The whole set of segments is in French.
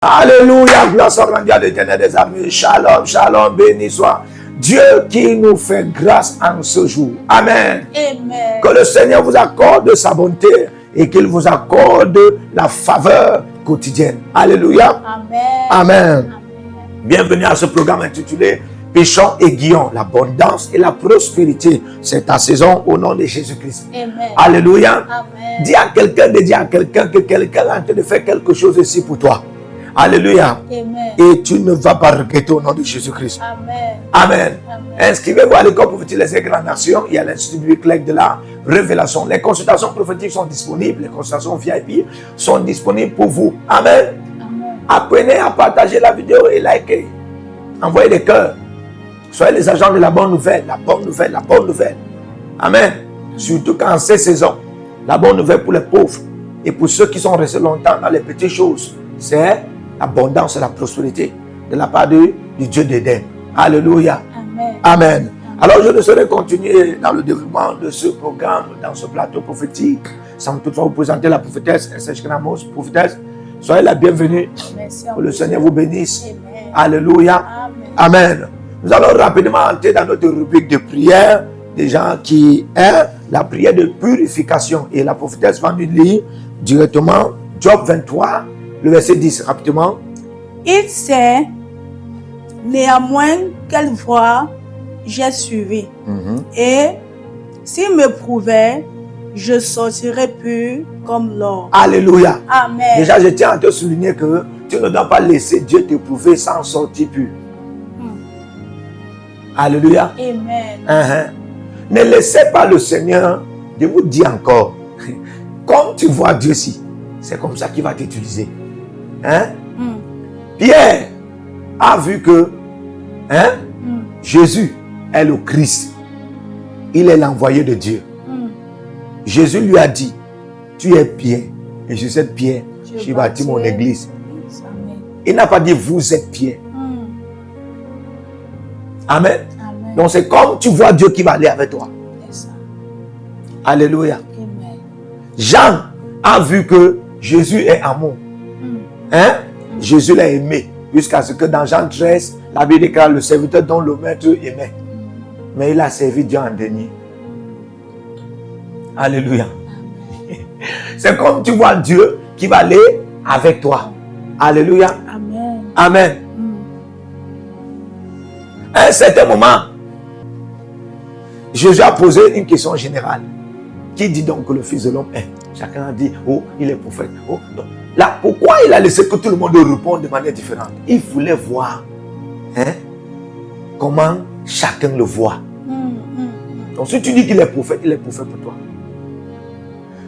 Alléluia, gloire soit rendue à l'Éternel des armées. Shalom, shalom, béni soit Dieu qui nous fait grâce en ce jour. Amen. Amen. Que le Seigneur vous accorde sa bonté et qu'il vous accorde la faveur quotidienne. Alléluia. Amen. Amen. Amen. Bienvenue à ce programme intitulé Péchons et guillons, l'abondance et la prospérité. C'est ta saison au nom de Jésus-Christ. Amen. Alléluia. Amen. Dis à quelqu'un de dire à quelqu'un que quelqu'un est en train de faire quelque chose ici pour toi. Alléluia. Amen. Et tu ne vas pas regretter au nom de Jésus-Christ. Amen. Amen. Amen. Inscrivez-vous à l'école prophétique Les Grandes Nations. Il y a l'Institut biblique Clé de la Révélation. Les consultations prophétiques sont disponibles. Les consultations VIP sont disponibles pour vous. Amen. Amen. Apprenez à partager la vidéo et liker. Envoyez des cœurs. Soyez les agents de la bonne nouvelle. La bonne nouvelle, la bonne nouvelle. Amen. Surtout qu'en ces saisons, la bonne nouvelle pour les pauvres et pour ceux qui sont restés longtemps dans les petites choses, c'est l'abondance et la prospérité de la part du Dieu d'Éden. Alléluia. Amen. Amen. Alors je ne saurais continuer dans le développement de ce programme, dans ce plateau prophétique, sans toutefois vous présenter la prophétesse S.H. Gramos, prophétesse. Soyez la bienvenue. Merci. Que le Seigneur vous bénisse. Amen. Alléluia. Amen. Amen. Nous allons rapidement entrer dans notre rubrique de prière, des gens qui est la prière de purification. Et la prophétesse va nous lire directement Job 23, le verset 10, rapidement. Il sait néanmoins quelle voie j'ai suivi. Et s'il me prouvait, je sortirais pur comme l'or. Alléluia. Amen. Déjà, je tiens à te souligner que tu ne dois pas laisser Dieu te prouver sans sortir pur. Alléluia. Amen. Ne laissez pas le Seigneur, je vous dis encore, comme tu vois Dieu ci, c'est comme ça qu'il va t'utiliser. Pierre a vu que Jésus est le Christ. Il est l'envoyé de Dieu. Jésus lui a dit, tu es Pierre, et sur cette pierre, j'ai bâti mon église. Amen. Il n'a pas dit, vous êtes Pierre. Amen. Amen. Donc c'est comme tu vois Dieu qui va aller avec toi. C'est ça. Alléluia. Amen. Jean a vu que Jésus est amour. Jésus l'a aimé. Jusqu'à ce que dans Jean 13, la Bible déclare le serviteur dont le maître aimait. Mais il a servi Dieu en dernier. Alléluia. C'est comme tu vois Dieu qui va aller avec toi. Alléluia. Amen. Amen. À un certain moment, Jésus a posé une question générale. Qui dit donc que le Fils de l'homme est? Chacun a dit, oh, il est prophète. Oh, donc, là, pourquoi il a laissé que tout le monde réponde de manière différente? Il voulait voir comment chacun le voit. Donc si tu dis qu'il est prophète, il est prophète pour toi.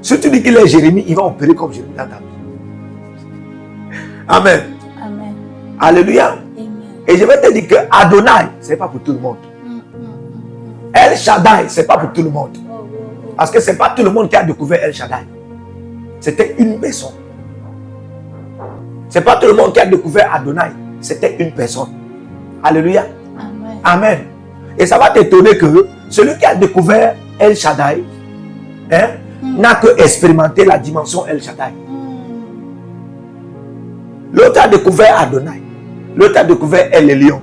Si tu dis qu'il est Jérémie, il va opérer comme Jérémie dans ta vie. Amen. Amen. Alléluia. Amen. Et je vais te dire que Adonai, ce n'est pas pour tout le monde. El Shaddai, ce n'est pas pour tout le monde. Parce que ce n'est pas tout le monde qui a découvert El Shaddai. C'était une personne. Ce n'est pas tout le monde qui a découvert Adonai. C'était une personne. Alléluia. Amen. Amen. Et ça va t'étonner que celui qui a découvert El Shaddai n'a que expérimenté la dimension El Shaddai. L'autre a découvert Adonai. L'autre a découvert El Elyon.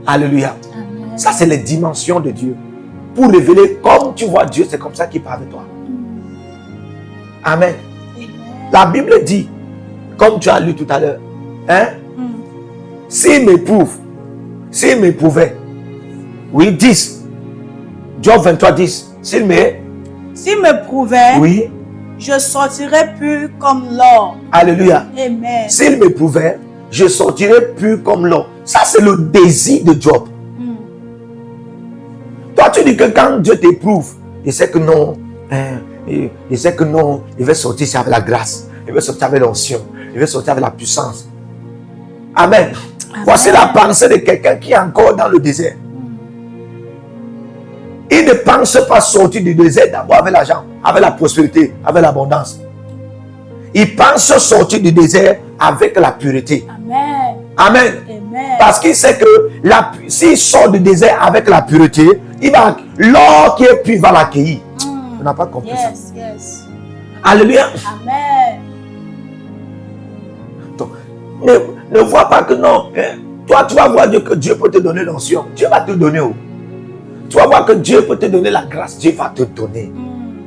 Alléluia. Amen. Ça, c'est les dimensions de Dieu. Pour révéler comme tu vois Dieu, c'est comme ça qu'il parle avec toi. Amen. Amen. La Bible dit, comme tu as lu tout à l'heure, s'il m'éprouve, s'il m'éprouvait, oui, 10, Job 23, 10, s'il me prouvait, oui, je sortirai pur comme l'or. alléluia. Amen. S'il m'éprouvait, je sortirai pur comme l'or. Ça, c'est le désir de Job. Toi, tu dis que quand Dieu t'éprouve, il sait que non, il sait que non, il va sortir avec la grâce, il va sortir avec l'onction, il va sortir avec la puissance. Amen. Voici la pensée de quelqu'un qui est encore dans le désert. Il ne pense pas sortir du désert d'abord avec l'argent, avec la prospérité, avec l'abondance. Il pense sortir du désert avec la pureté. Amen. Amen. Amen. Parce qu'il sait que s'il sort du désert avec la pureté, l'or qui est pur va l'accueillir. On n'a pas compris ça. Yes. Alléluia. Amen. Donc, Ne vois pas que non. Hein. Toi, tu vas voir Dieu, que Dieu peut te donner l'onction. Dieu va te donner. Oh. Tu vas voir que Dieu peut te donner la grâce. Dieu va te donner.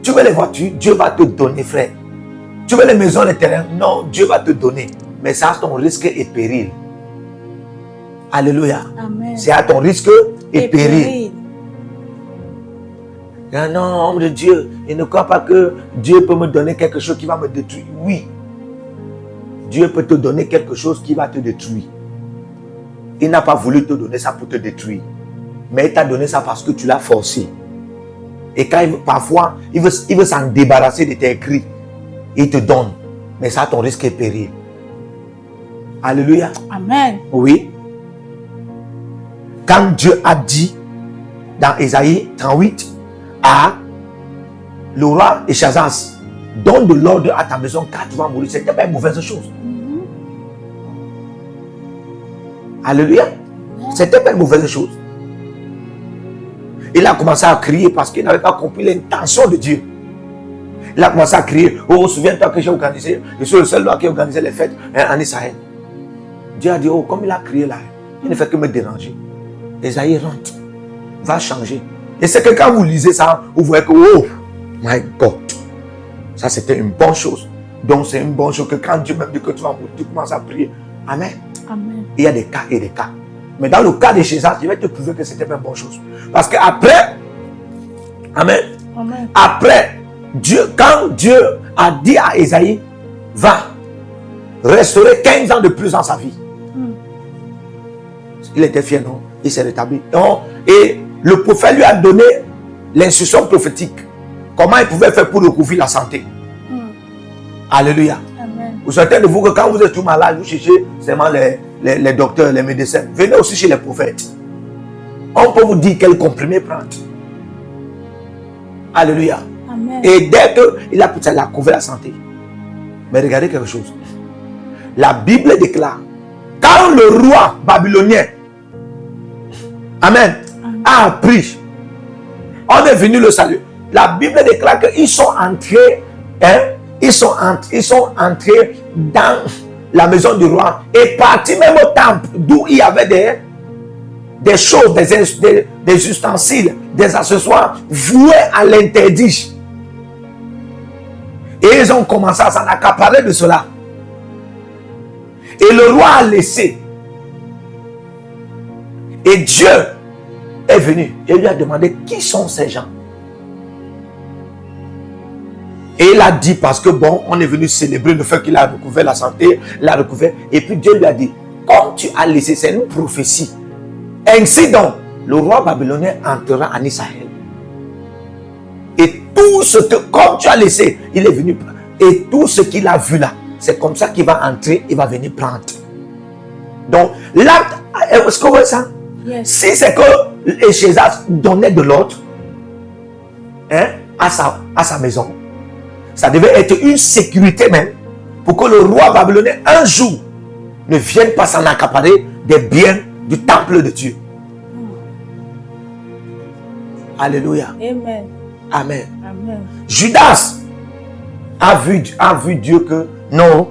Tu veux les voitures? Dieu va te donner, frère. Tu veux les maisons, les terrains? Non, Dieu va te donner. Mais ça a ton risque et péril. Alléluia. C'est à ton risque et péril. Non, homme de Dieu, il ne croit pas que Dieu peut me donner quelque chose qui va me détruire. Oui. Dieu peut te donner quelque chose qui va te détruire. Il n'a pas voulu te donner ça pour te détruire. Mais il t'a donné ça parce que tu l'as forcé. Et quand parfois, il veut s'en débarrasser de tes cris. Il te donne. Mais ça a ton risque et péril. Alléluia. Amen. Oui. Quand Dieu a dit dans Ésaïe 38 à le roi Échazas, donne de l'ordre à ta maison car tu vas mourir, c'était pas une mauvaise chose. Alléluia. C'était pas une mauvaise chose. Il a commencé à crier parce qu'il n'avait pas compris l'intention de Dieu. Il a commencé à crier. Oh, souviens-toi que j'ai organisé, je suis le seul qui a organisé les fêtes en Israël. Dieu a dit, oh, comme il a crié là, il ne fait que me déranger. Esaïe rentre, va changer. Et c'est que quand vous lisez ça, vous voyez que, oh, my God, ça c'était une bonne chose. Donc c'est une bonne chose que quand Dieu même dit que tu vas mourir, tu commences à prier. Amen. Amen. Il y a des cas et des cas. Mais dans le cas de Jésus, je vais te prouver que c'était pas une bonne chose. Parce qu'après, amen. Amen. Après, Dieu, quand Dieu a dit à Esaïe, va restaurer 15 ans de plus dans sa vie. Il était fier, non? Il s'est rétabli. Non? Et le prophète lui a donné l'instruction prophétique. Comment il pouvait faire pour recouvrir la santé. Alléluia. Amen. Vous certains de vous que quand vous êtes tout malade, vous cherchez seulement les docteurs, les médecins. Venez aussi chez les prophètes. On peut vous dire quel comprimé prendre. Alléluia. Amen. Et dès qu'il a pris ça, il a couvert la santé. Mais regardez quelque chose. La Bible déclare, quand le roi babylonien, amen, a appris, on est venu le salut. La Bible déclare qu'ils sont entrés, hein, ils sont entrés dans la maison du roi et partis même au temple d'où il y avait des choses, des ustensiles, des accessoires voués à l'interdit. Et ils ont commencé à s'en accaparer de cela. Et le roi a laissé. Et Dieu est venu et lui a demandé qui sont ces gens. Et il a dit parce que bon, on est venu célébrer le fait qu'il a recouvert la santé, il a recouvert. Et puis Dieu lui a dit, comme tu as laissé, c'est une prophétie. Ainsi donc, le roi babylonien entrera en Israël. Et tout ce que, comme tu as laissé, il est venu prendre. Et tout ce qu'il a vu là, c'est comme ça qu'il va entrer, il va venir prendre. Donc, l'acte, est-ce que vous voyez ça? Yes. Si c'est que Échazas donnait de l'ordre, hein, à sa maison, ça devait être une sécurité même pour que le roi babylonien un jour ne vienne pas s'en accaparer des biens du temple de Dieu. Alléluia. Amen. Amen. Amen. Judas a vu Dieu que non,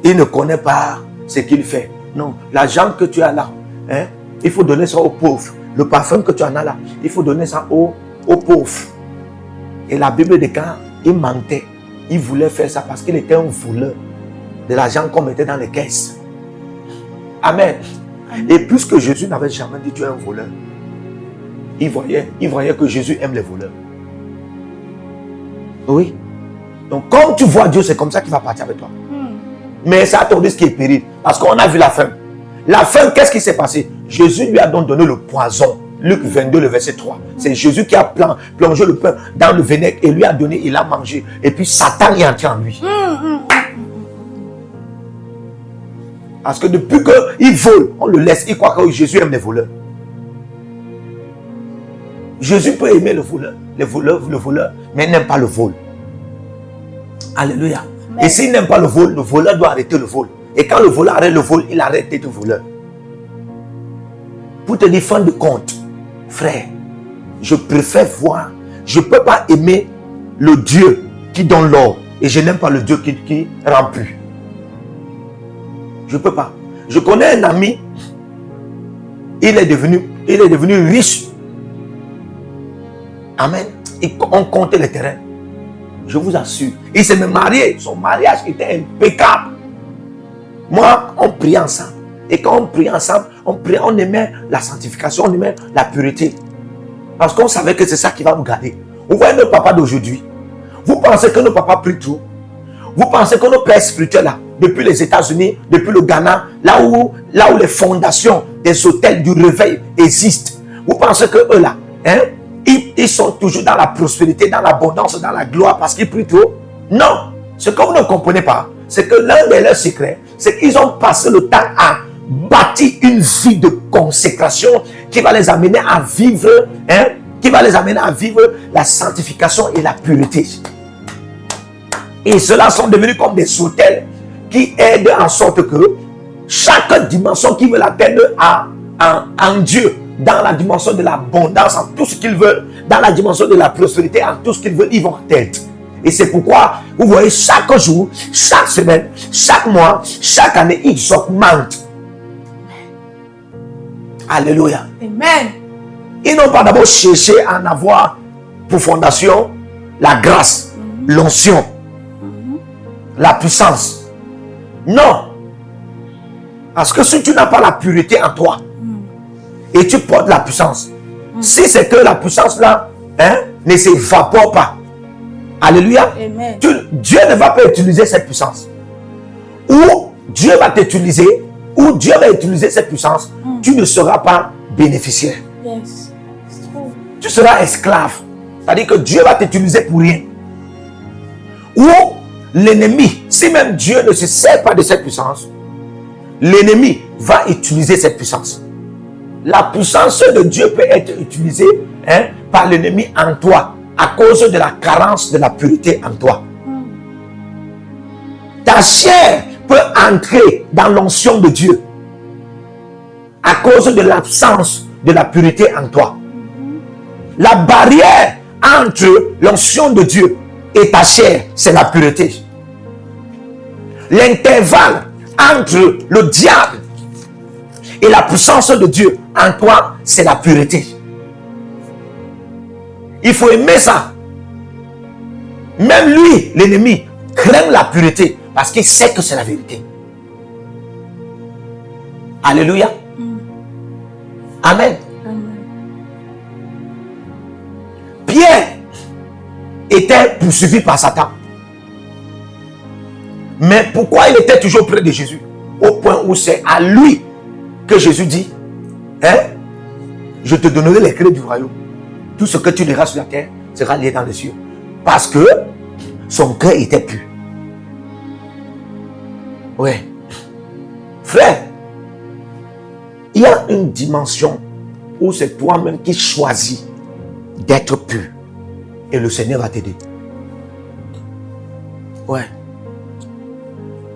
il ne connaît pas ce qu'il fait. Non, l'argent que tu as là, hein, il faut donner ça aux pauvres. Le parfum que tu en as là, il faut donner ça aux pauvres. Et la Bible déclare, il mentait. Il voulait faire ça parce qu'il était un voleur de l'argent qu'on mettait dans les caisses. Amen. Amen. Et puisque Jésus n'avait jamais dit tu es un voleur, il voyait que Jésus aime les voleurs. Oui. Donc, comme tu vois Dieu, c'est comme ça qu'il va partir avec toi. Mais ça a ton risque et péril. Parce qu'on a vu la fin. La fin, qu'est-ce qui s'est passé? Jésus lui a donc donné le poison. Luc 22, le verset 3. C'est Jésus qui a plongé le pain dans le vinaigre et lui a donné, il a mangé. Et puis Satan est entré en lui. Parce que depuis qu'il vole, on le laisse. Il croit que Jésus aime les voleurs. Jésus peut aimer le voleur, mais il n'aime pas le vol. Alléluia. Mais... Et s'il n'aime pas le voleur doit arrêter le vol. Et quand le voleur arrête le vol, il arrête d'être voleur. Pour te dire, fin de compte, frère, je préfère voir, je ne peux pas aimer le Dieu qui donne l'or et je n'aime pas le Dieu qui rend plus. Je ne peux pas. Je connais un ami, il est devenu riche. Amen. On comptait les terrains. Je vous assure. Il s'est même marié. Son mariage était impeccable. Moi, on priait ensemble. Et quand on priait ensemble, on aimait la sanctification, on aimait la pureté. Parce qu'on savait que c'est ça qui va nous garder. Vous voyez nos papas d'aujourd'hui. Vous pensez que nos papas prient trop. Vous pensez que nos pères spirituels là, depuis les États-Unis, depuis le Ghana, là où les fondations des hôtels du réveil existent. Vous pensez que eux là, ils sont toujours dans la prospérité, dans l'abondance, dans la gloire parce qu'ils prient trop? Non. Ce que vous ne comprenez pas, c'est que l'un de leurs secrets, c'est qu'ils ont passé le temps à bâtir une vie de consécration qui va les amener à vivre, la sanctification et la pureté. Et ceux-là sont devenus comme des hôtels qui aident en sorte que chaque dimension qu'ils veulent atteindre en Dieu, dans la dimension de l'abondance, en tout ce qu'ils veulent, dans la dimension de la prospérité, en tout ce qu'ils veulent, ils vont atteindre. Et c'est pourquoi, vous voyez, chaque jour, chaque semaine, chaque mois, chaque année, ils augmentent. Alléluia. Amen. Ils n'ont pas d'abord cherché à en avoir pour fondation la grâce, l'onction, la puissance. Non. Parce que si tu n'as pas la pureté en toi, et tu portes la puissance, si c'est que la puissance là ne s'évapore pas, alléluia, Dieu ne va pas utiliser cette puissance. Ou Dieu va t'utiliser, ou Dieu va utiliser cette puissance, tu ne seras pas bénéficiaire. Yes. Tu seras esclave. C'est-à-dire que Dieu va t'utiliser pour rien. Ou l'ennemi, si même Dieu ne se sert pas de cette puissance, l'ennemi va utiliser cette puissance. La puissance de Dieu peut être utilisée par l'ennemi en toi à cause de la carence de la pureté en toi. Ta chair peut entrer dans l'onction de Dieu à cause de l'absence de la pureté en toi. La barrière entre l'onction de Dieu et ta chair, c'est la pureté. L'intervalle entre le diable et la puissance de Dieu en toi, c'est la pureté. Il faut aimer ça. Même lui, l'ennemi, craint la pureté parce qu'il sait que c'est la vérité. Alléluia. Amen. Pierre était poursuivi par Satan. Mais pourquoi il était toujours près de Jésus? Au point où c'est à lui que Jésus dit, je te donnerai les clés du royaume. Tout ce que tu liras sur la terre sera lié dans les cieux. Parce que son cœur était pur. Oui. Frère, il y a une dimension où c'est toi-même qui choisis d'être pur. Et le Seigneur va t'aider. Ouais.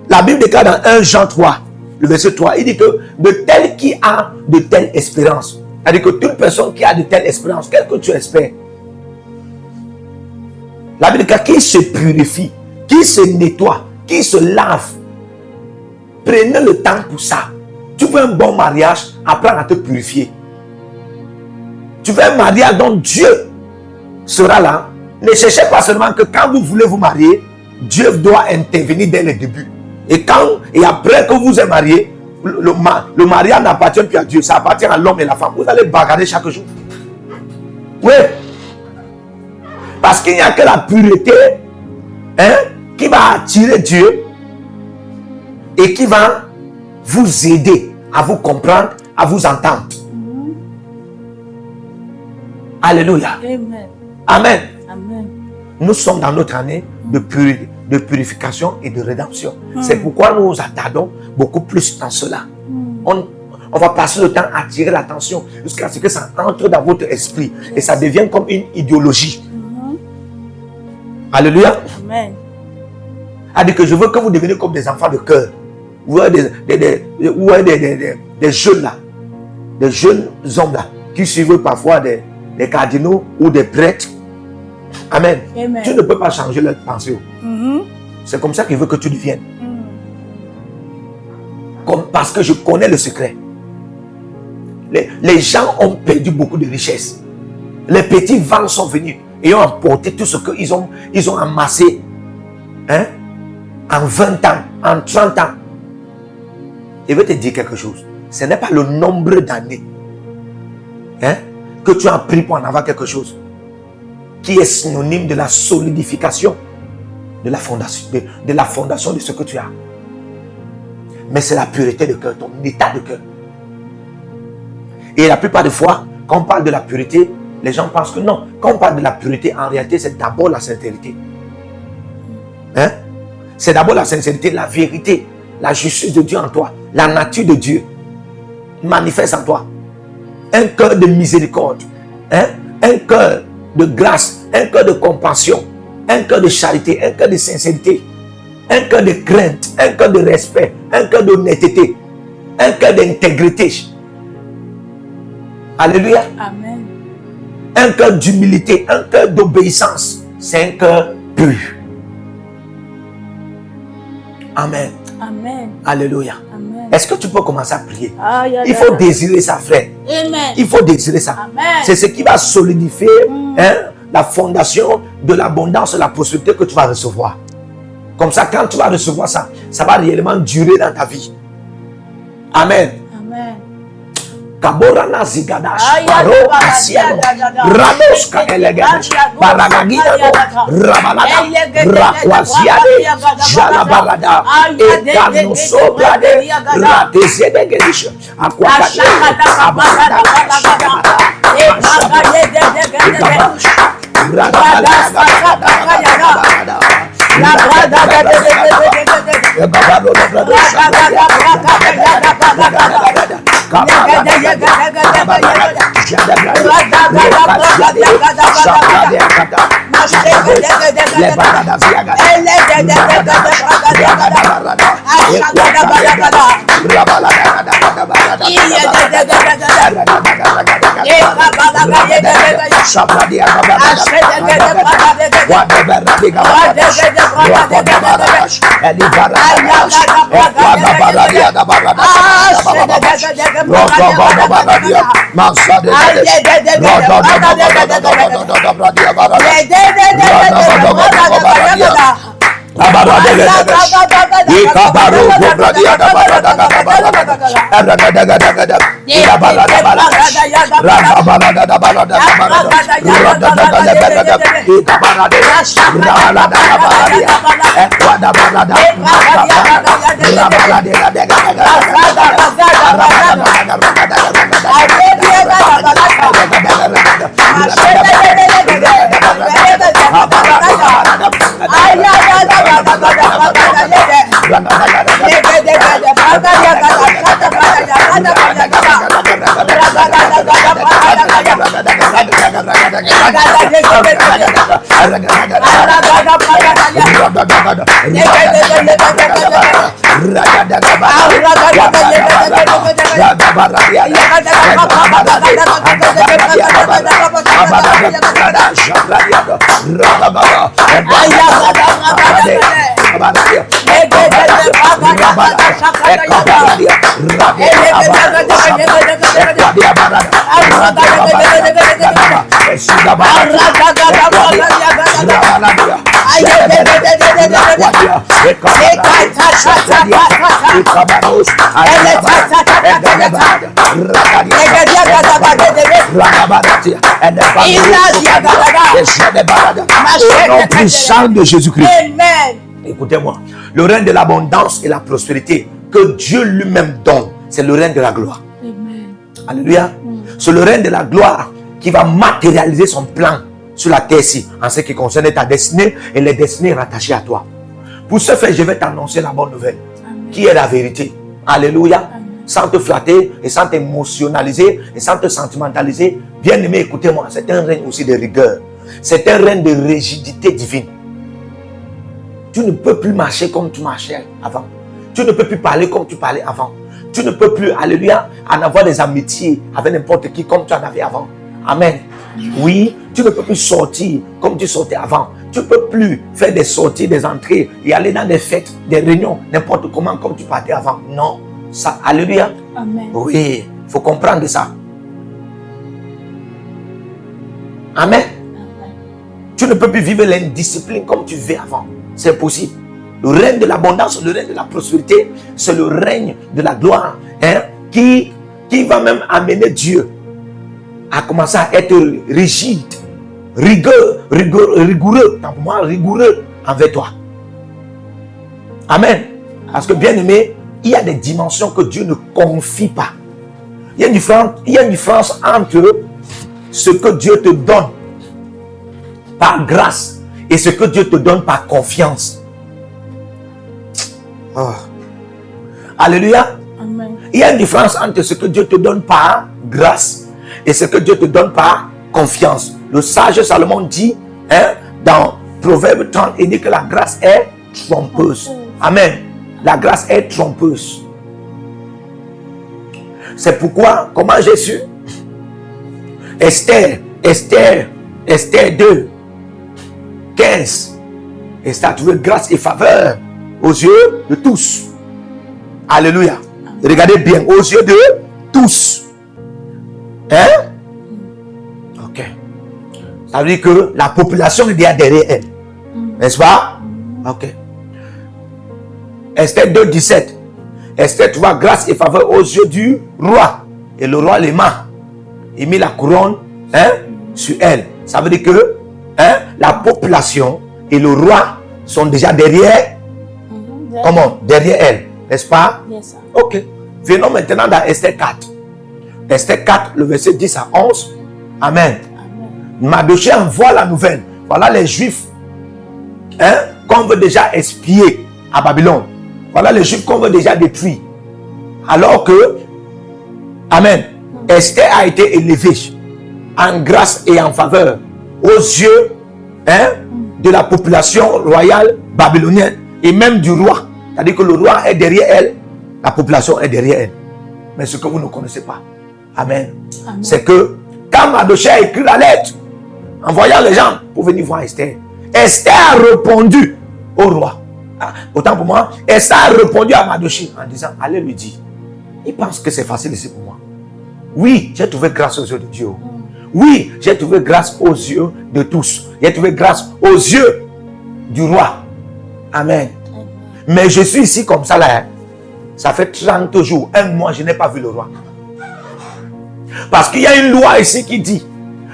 La Bible déclare dans 1 Jean 3, le verset 3, il dit que de tel qui a de telles espérances, c'est-à-dire que toute personne qui a de telles espérances, quelle que tu espères, la Bible déclare qui se purifie, qui se nettoie, qui se lave. Prenez le temps pour ça. Tu veux un bon mariage, apprends à te purifier. Tu veux un mariage dont Dieu sera là. Ne cherchez pas seulement que quand vous voulez vous marier, Dieu doit intervenir dès le début. Et après que vous êtes marié, le mariage n'appartient plus à Dieu, ça appartient à l'homme et la femme. Vous allez bagarrer chaque jour. Oui. Parce qu'il n'y a que la pureté qui va attirer Dieu et qui va vous aider à vous comprendre, à vous entendre. Alléluia. Amen. Amen. Amen. Nous sommes dans notre année de purification et de rédemption. C'est pourquoi nous nous attardons beaucoup plus dans cela. On va passer le temps à attirer l'attention jusqu'à ce que ça entre dans votre esprit et ça devient comme une idéologie. Alléluia. Amen. A dit que je veux que vous deveniez comme des enfants de cœur. Vous voyez des jeunes là, des jeunes hommes là, qui suivent parfois des cardinaux ou des prêtres. Amen. Amen. Tu ne peux pas changer leur pensée. C'est comme ça qu'il veut que tu deviennes. parce que je connais le secret. Les gens ont perdu beaucoup de richesses. Les petits vents sont venus et ont emporté tout ce qu'ils ont amassé, hein, en 20 ans, en 30 ans. Je vais te dire quelque chose. Ce n'est pas le nombre d'années, hein, que tu as pris pour en avoir quelque chose qui est synonyme de la solidification de la fondation de ce que tu as. Mais c'est la pureté de cœur, ton état de cœur. Et la plupart des fois, quand on parle de la pureté, les gens pensent que non. Quand on parle de la pureté, en réalité, c'est d'abord la sincérité. Hein? C'est d'abord la sincérité, la vérité, la justice de Dieu en toi, la nature de Dieu manifeste en toi. Un cœur de miséricorde, hein? Un cœur de grâce, un cœur de compassion, un cœur de charité, un cœur de sincérité, un cœur de crainte, un cœur de respect, un cœur d'honnêteté, un cœur d'intégrité. Alléluia. Amen. Un cœur d'humilité, un cœur d'obéissance. C'est un cœur pur. Amen. Amen. Alléluia. Amen. Est-ce que tu peux commencer à prier? Il faut faut désirer ça, frère. Amen. Il faut désirer ça. Amen. C'est ce qui va solidifier, hein, la fondation de l'abondance et la prospérité que tu vas recevoir. Comme ça, quand tu vas recevoir ça, ça va réellement durer dans ta vie. Amen. Amen. Kaborana zigadash, paro asiano, rados kaelegash, paragagidano, rabalada, rakwaziade, jalabarada, ekano sobrade, ratezedegedish, akwakade, abarada, Au nom puissant de Jésus-Christ. Écoutez-moi, le règne de l'abondance et la prospérité que Dieu lui-même donne, c'est le règne de la gloire. Amen. Alléluia. C'est le règne de la gloire qui va matérialiser son plan sur la terre-ci en ce qui concerne ta destinée et les destinées rattachées à toi. Pour ce faire, je vais t'annoncer la bonne nouvelle, Amen. qui est la vérité. Alléluia. Amen. Sans te flatter et sans t'émotionnaliser et sans te sentimentaliser. Bien aimé, écoutez-moi, c'est un règne aussi de rigueur. C'est un règne de rigidité divine. Tu ne peux plus marcher comme tu marchais avant. Tu ne peux plus parler comme tu parlais avant. Tu ne peux plus, alléluia, en avoir des amitiés avec n'importe qui comme tu en avais avant. Amen. Oui, tu ne peux plus sortir comme tu sortais avant. Tu ne peux plus faire des sorties, des entrées et aller dans des fêtes, des réunions, n'importe comment comme tu partais avant. Non, Ça, alléluia. Amen. Oui, il faut comprendre ça. Amen. Amen. Tu ne peux plus vivre l'indiscipline comme tu vivais avant. C'est impossible. Le règne de l'abondance, le règne de la prospérité, c'est le règne de la gloire, hein, qui va même amener Dieu à commencer à être rigide, rigoureux, rigoureux envers toi. Amen. Parce que bien aimé, il y a des dimensions que Dieu ne confie pas. Il y a une différence entre ce que Dieu te donne par grâce et ce que Dieu te donne par confiance. Oh. Alléluia. Amen. Il y a une différence entre ce que Dieu te donne par grâce et ce que Dieu te donne par confiance. Le sage Salomon dit, hein, dans Proverbe 30, il dit que la grâce est trompeuse. Amen. La grâce est trompeuse. C'est pourquoi, comment j'ai su? Esther 2, 15. Esther a trouvé grâce et faveur aux yeux de tous. Alléluia. Regardez bien, aux yeux de tous. Hein? Ok. Ça veut dire que la population est derrière elle. N'est-ce pas? Ok. Esther 2, 17. Esther trouva grâce et faveur aux yeux du roi. Et le roi l'aima. Il mit la couronne, hein, sur elle. Ça veut dire que, hein, la population et le roi sont déjà derrière. Comment? Derrière elle. N'est-ce pas? Yes, ok. Venons maintenant dans Esther 4. Esther 4, le verset 10 à 11. Amen. Mardochée envoie la nouvelle. Voilà les Juifs, hein, qu'on veut déjà espier à Babylone. Voilà les Juifs qu'on veut déjà détruire. Alors que, amen, Esther a été élevée en grâce et en faveur aux yeux, hein, de la population royale babylonienne et même du roi. C'est-à-dire que le roi est derrière elle, la population est derrière elle. Mais ce que vous ne connaissez pas, amen, c'est que quand Mardochée a écrit la lettre, envoyant les gens pour venir voir Esther, Esther a répondu au roi. Autant pour moi, Esther a répondu à Mardochée en disant, allez lui dire, il pense que c'est facile ici pour moi. Oui, j'ai trouvé grâce aux yeux de Dieu. Oui, j'ai trouvé grâce aux yeux de tous. J'ai trouvé grâce aux yeux du roi. Amen. Mais je suis ici comme ça là. Hein. Ça fait 30 jours, un mois, je n'ai pas vu le roi. Parce qu'il y a une loi ici qui dit,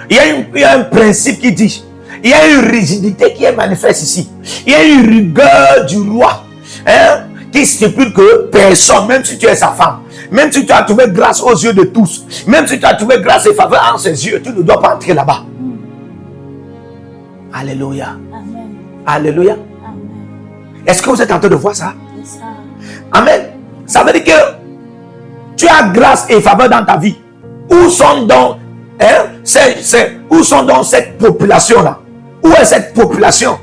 il y a un principe qui dit, il y a une rigidité qui est manifeste ici. Il y a une rigueur du roi, hein, qui stipule que personne, même si tu es sa femme, même si tu as trouvé grâce aux yeux de tous, même si tu as trouvé grâce et faveur en ses yeux, tu ne dois pas entrer là-bas. Alléluia. Amen. Alléluia. Amen. Est-ce que vous êtes en train de voir ça? Yes, Amen. Ça veut dire que tu as grâce et faveur dans ta vie. Où sont donc, hein, où sont donc cette population-là? Où est cette population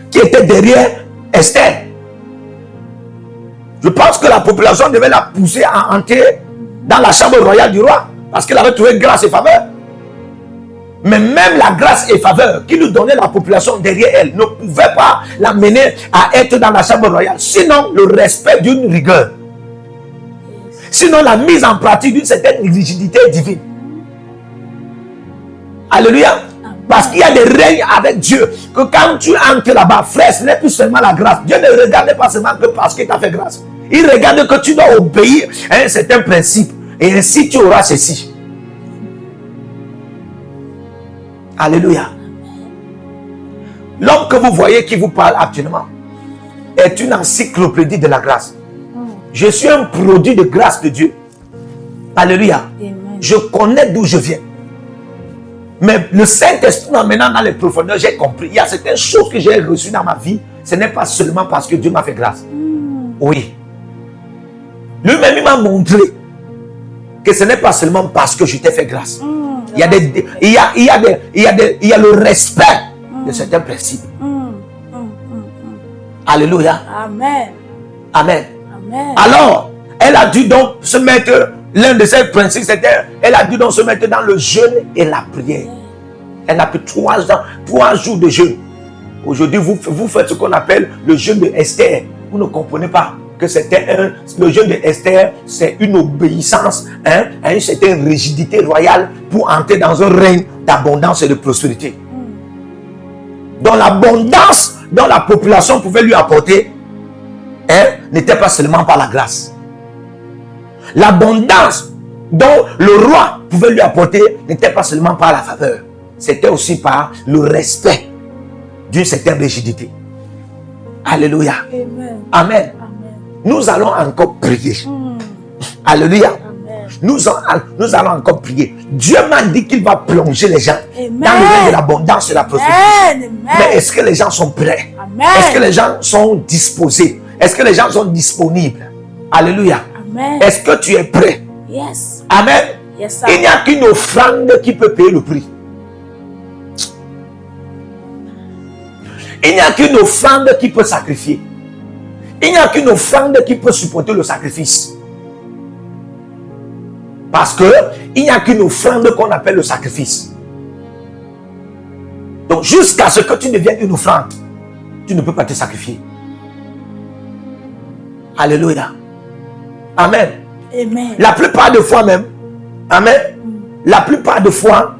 qui était derrière Esther? Je pense que la population devait la pousser à entrer dans la chambre royale du roi parce qu'elle avait trouvé grâce et faveur. Mais même la grâce et faveur qui lui donnait la population derrière elle ne pouvait pas l'amener à être dans la chambre royale. Sinon, le respect d'une rigueur. Sinon, la mise en pratique d'une certaine rigidité divine. Alléluia. Parce qu'il y a des règnes avec Dieu. Que quand tu entres là-bas, frère, ce n'est plus seulement la grâce. Dieu ne regarde pas seulement que parce qu'il t'a fait grâce. Il regarde que tu dois obéir à un certain principe. Et ainsi tu auras ceci. Alléluia. L'homme que vous voyez qui vous parle actuellement est une encyclopédie de la grâce. Je suis un produit de grâce de Dieu. Alléluia. Amen. Je connais d'où je viens. Mais le Saint-Esprit m'amenant dans les profondeurs, j'ai compris. Il y a certaines choses que j'ai reçues dans ma vie. Ce n'est pas seulement parce que Dieu m'a fait grâce. Oui. Lui-même, il m'a montré que ce n'est pas seulement parce que je t'ai fait grâce. Il y a le respect de certains principes. Alléluia. Amen. Amen. Amen. Alors, elle a dû donc se mettre, l'un de ses principes, c'était, elle a dû donc se mettre dans le jeûne et la prière. Elle a pris 3 jours de jeûne. Aujourd'hui, vous faites ce qu'on appelle le jeûne de Esther. Vous ne comprenez pas. que le jeûne de Esther, c'est une obéissance à une certaine rigidité royale pour entrer dans un règne d'abondance et de prospérité. Donc l'abondance dont la population pouvait lui apporter n'était pas seulement par la grâce. L'abondance dont le roi pouvait lui apporter n'était pas seulement par la faveur. C'était aussi par le respect d'une certaine rigidité. Alléluia. Amen. Amen. Nous allons encore prier. Alléluia. Nous allons encore prier. Dieu m'a dit qu'il va plonger les gens dans le règne de l'abondance et de la prospérité. Mais est-ce que les gens sont prêts? Est-ce que les gens sont disposés? Est-ce que les gens sont disponibles? Alléluia. Est-ce que tu es prêt? Yes. Amen. Yes, il n'y a qu'une offrande qui peut payer le prix. Il n'y a qu'une offrande qui peut sacrifier. Il n'y a qu'une offrande qui peut supporter le sacrifice. Parce que il n'y a qu'une offrande qu'on appelle le sacrifice. Donc jusqu'à ce que tu deviennes une offrande, tu ne peux pas te sacrifier. Alléluia. Amen. Amen. La plupart des fois même, amen, la plupart des fois,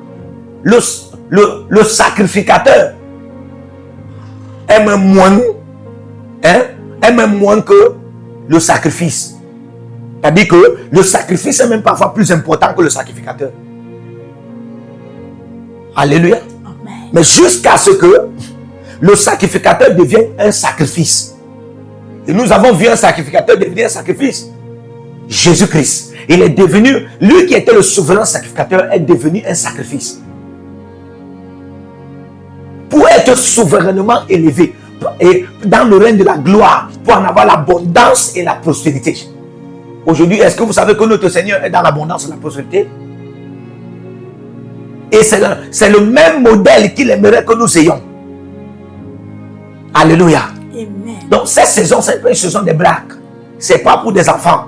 le sacrificateur aime moins que le sacrifice. C'est-à-dire que le sacrifice est même parfois plus important que le sacrificateur. Alléluia. Amen. Mais jusqu'à ce que le sacrificateur devienne un sacrifice. Et nous avons vu un sacrificateur devenir un sacrifice. Jésus-Christ. Il est devenu, lui qui était le souverain sacrificateur, est devenu un sacrifice. Pour être souverainement élevé et dans le règne de la gloire, pour en avoir l'abondance et la prospérité. Aujourd'hui, est-ce que vous savez que notre Seigneur est dans l'abondance et la prospérité? Et c'est le même modèle qu'il aimerait que nous ayons. Alléluia. Amen. Donc cette saison, c'est pas une saison de blagues. C'est pas pour des enfants.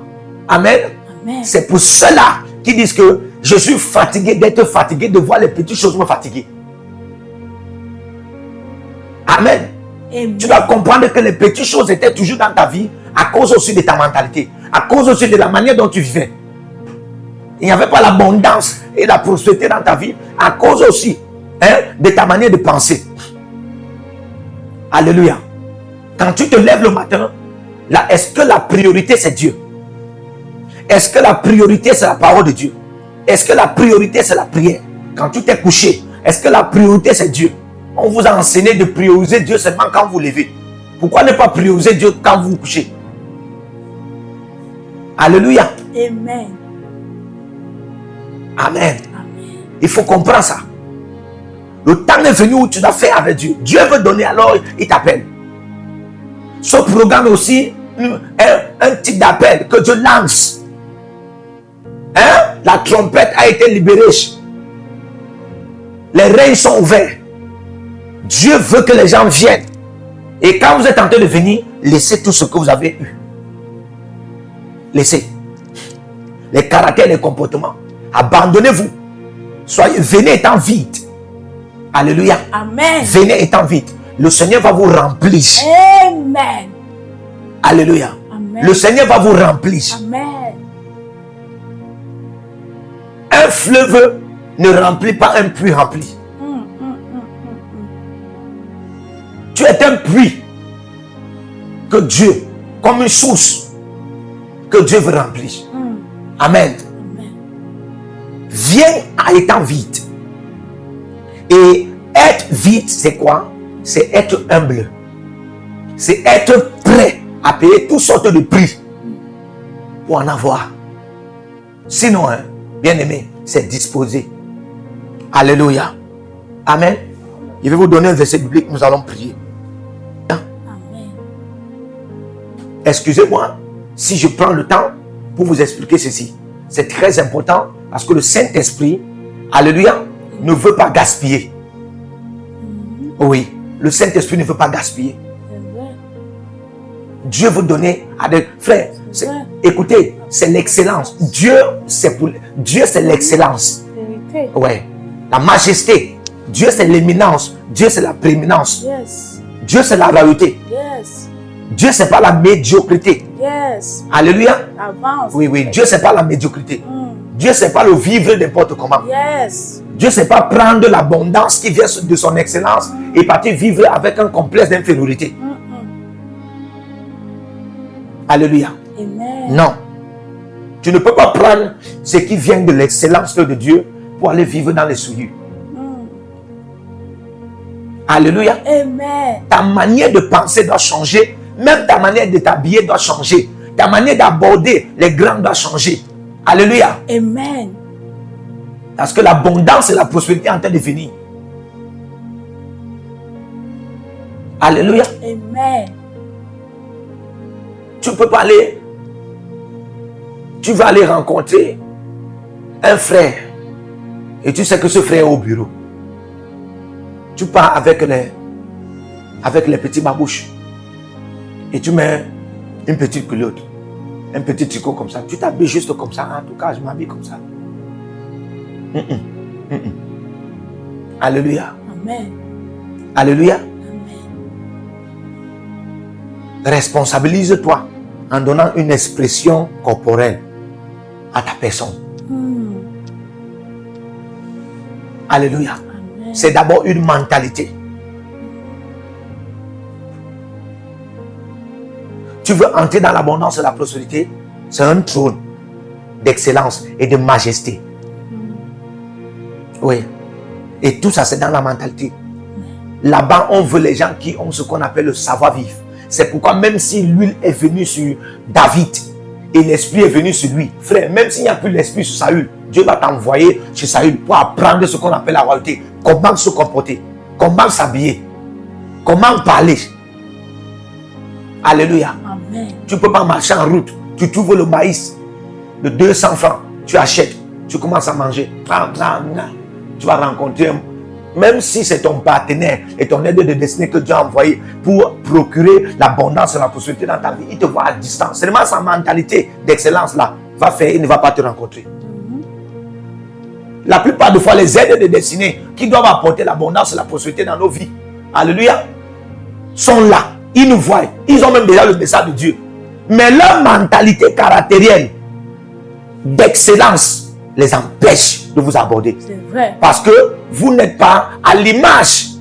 Amen. Amen. C'est pour ceux-là qui disent que je suis fatigué d'être fatigué, de voir les petites choses me fatiguer. Amen. Amen. Tu dois comprendre que les petites choses étaient toujours dans ta vie à cause aussi de ta mentalité, à cause aussi de la manière dont tu vivais. Il n'y avait pas l'abondance et la prospérité dans ta vie à cause aussi de ta manière de penser. Alléluia. Quand tu te lèves le matin, là, est-ce que la priorité c'est Dieu? Est-ce que la priorité c'est la parole de Dieu? Est-ce que la priorité c'est la prière? Quand tu t'es couché, est-ce que la priorité c'est Dieu? On vous a enseigné de prioriser Dieu seulement quand vous levez. Pourquoi ne pas prioriser Dieu quand vous vous couchez? Alléluia. Amen. Amen. Amen. Il faut comprendre ça. Le temps est venu où tu dois faire avec Dieu. Dieu veut donner, alors il t'appelle. Ce programme est aussi un type d'appel que Dieu lance. La trompette a été libérée. Les reins sont ouverts. Dieu veut que les gens viennent. Et quand vous êtes en train de venir, laissez tout ce que vous avez eu. Laissez. Les caractères, les comportements. Abandonnez-vous. Venez étant vide. Alléluia. Amen. Venez étant vide. Le Seigneur va vous remplir. Amen. Alléluia. Amen. Le Seigneur va vous remplir. Amen. Un fleuve ne remplit pas un puits rempli. Tu es un puits que Dieu, comme une source, que Dieu veut remplir. Amen. Amen. Viens à étant vide. Et être vide, c'est quoi? C'est être humble. C'est être prêt à payer toutes sortes de prix pour en avoir. Sinon, bien aimé, c'est disposé. Alléluia. Amen. Je vais vous donner un verset biblique, nous allons prier. Amen. Excusez-moi si je prends le temps pour vous expliquer ceci. C'est très important parce que le Saint-Esprit, alléluia, ne veut pas gaspiller. Oui, le Saint-Esprit ne veut pas gaspiller. Dieu veut donner à des frères. Écoutez, c'est l'excellence. Dieu, c'est l'excellence. Ouais. La majesté. Dieu, c'est l'éminence. Dieu, c'est la prééminence. Yes. Dieu, c'est la réalité. Yes. Dieu, c'est pas la médiocrité. Yes. Alléluia. Avance. Oui, oui. Dieu, c'est pas la médiocrité. Dieu, c'est pas le vivre n'importe comment. Yes. Dieu, c'est pas prendre l'abondance qui vient de son excellence et partir vivre avec un complexe d'infériorité. Alléluia. Amen. Non. Tu ne peux pas prendre ce qui vient de l'excellence de Dieu pour aller vivre dans les souillures. Alléluia. Amen. Ta manière de penser doit changer. Même ta manière de t'habiller doit changer. Ta manière d'aborder les grands doit changer. Alléluia. Amen. Parce que l'abondance et la prospérité sont en train de venir. Alléluia. Amen. Tu peux pas aller. Tu vas aller rencontrer un frère. Et tu sais que ce frère est au bureau. Tu pars avec les petits babouches. Et tu mets une petite culotte. Un petit tricot comme ça. Tu t'habilles juste comme ça. En tout cas, je m'habille comme ça. Alléluia. Amen. Alléluia. Amen. Responsabilise-toi en donnant une expression corporelle à ta personne. Alléluia. Amen. C'est d'abord une mentalité. Tu veux entrer dans l'abondance et la prospérité, c'est un trône d'excellence et de majesté. Oui. Et tout ça, c'est dans la mentalité. Là-bas, on veut les gens qui ont ce qu'on appelle le savoir-vivre. C'est pourquoi même si l'huile est venue sur David et l'esprit est venu sur lui, frère, même s'il n'y a plus l'esprit sur Saül, Dieu va t'envoyer chez Saül pour apprendre ce qu'on appelle la royauté. Comment se comporter, comment s'habiller, comment parler. Alléluia. Amen. Tu ne peux pas marcher en route. Tu trouves le maïs de 200 francs. Tu achètes. Tu commences à manger. Tu vas rencontrer, même si c'est ton partenaire et ton aide de destinée que Dieu a envoyé pour procurer l'abondance et la prospérité dans ta vie, il te voit à distance. Seulement sa mentalité d'excellence là va faire, il ne va pas te rencontrer. La plupart des fois, les aides de destinée qui doivent apporter l'abondance et la prospérité dans nos vies, alléluia, sont là. Ils nous voient. Ils ont même déjà le message de Dieu. Mais leur mentalité caractérielle d'excellence les empêche de vous aborder. C'est vrai. Parce que vous n'êtes pas à l'image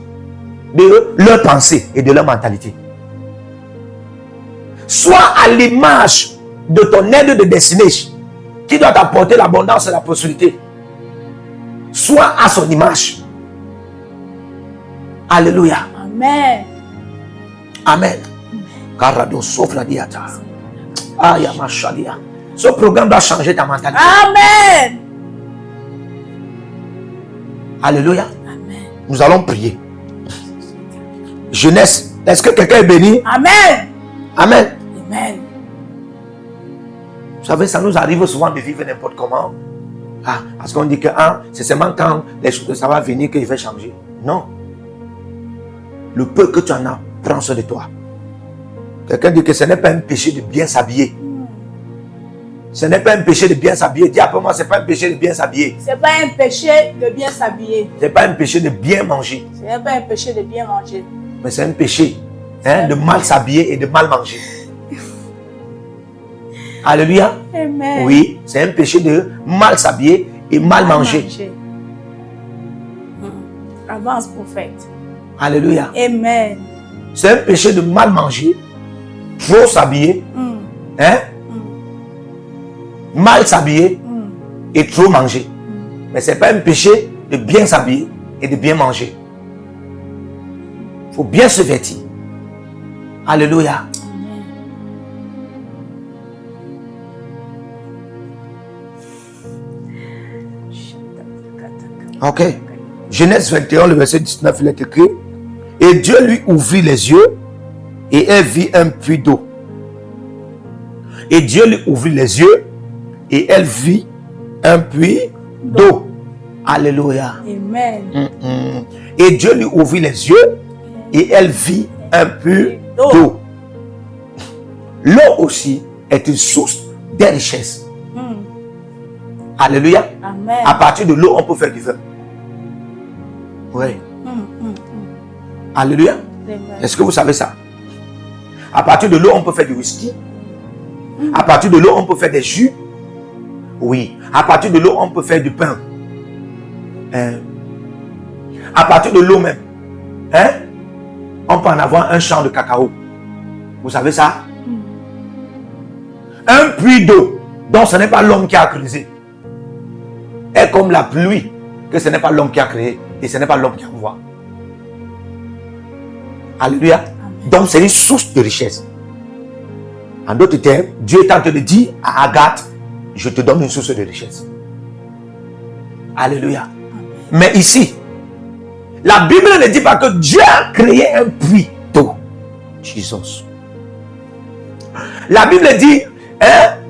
de leur pensée et de leur mentalité. Sois à l'image de ton aide de destinée qui doit t'apporter l'abondance et la prospérité. Sois à son image. Alléluia. Amen. Amen. Carado sofra diata. Aya mashalia. Ce programme doit changer ta mentalité. Amen. Alléluia. Amen. Nous allons prier. Jeunesse, est-ce que quelqu'un est béni? Amen. Amen. Amen. Vous savez, ça nous arrive souvent de vivre n'importe comment. Ah, parce qu'on dit que c'est seulement quand les choses, ça va venir qu'il va changer. Non. Le peu que tu en as, prends soin de toi. Quelqu'un dit que ce n'est pas un péché de bien s'habiller. Ce n'est pas un péché de bien s'habiller. Dis après moi, ce n'est pas un péché de bien s'habiller. C'est pas un péché de bien s'habiller. Ce n'est pas un péché de bien manger. Ce n'est pas un péché de bien manger. Mais c'est un péché de mal s'habiller et de mal manger. Alléluia. Amen. Oui, c'est un péché de mal s'habiller et mal manger. Avance, prophète. Alléluia. Amen. C'est un péché de mal manger, trop s'habiller, mal s'habiller et trop manger. Mais ce n'est pas un péché de bien s'habiller et de bien manger. Il faut bien se vêtir. Alléluia. Ok. Genèse 21, le verset 19, il est écrit. Et Dieu lui ouvrit les yeux et elle vit un puits d'eau. Et Dieu lui ouvrit les yeux et elle vit un puits d'eau. Alléluia. Amen. Et Dieu lui ouvrit les yeux et elle vit un puits d'eau. L'eau aussi est une source de richesse. Alléluia. Amen. À partir de l'eau, on peut faire du vin. Oui. Alléluia. Amen. Est-ce que vous savez ça? À partir de l'eau, on peut faire du whisky. À partir de l'eau, on peut faire des jus. Oui. À partir de l'eau, on peut faire du pain. À partir de l'eau même, on peut en avoir un champ de cacao. Vous savez ça? Un puits d'eau, donc ce n'est pas l'homme qui a creusé, est comme la pluie, que ce n'est pas l'homme qui a créé et ce n'est pas l'homme qui envoie. Alléluia. Donc c'est une source de richesse. En d'autres termes, Dieu est en train de dire à Agathe, je te donne une source de richesse. Alléluia. Mais ici, la Bible ne dit pas que Dieu a créé un puits d'eau. Jesus. La Bible dit,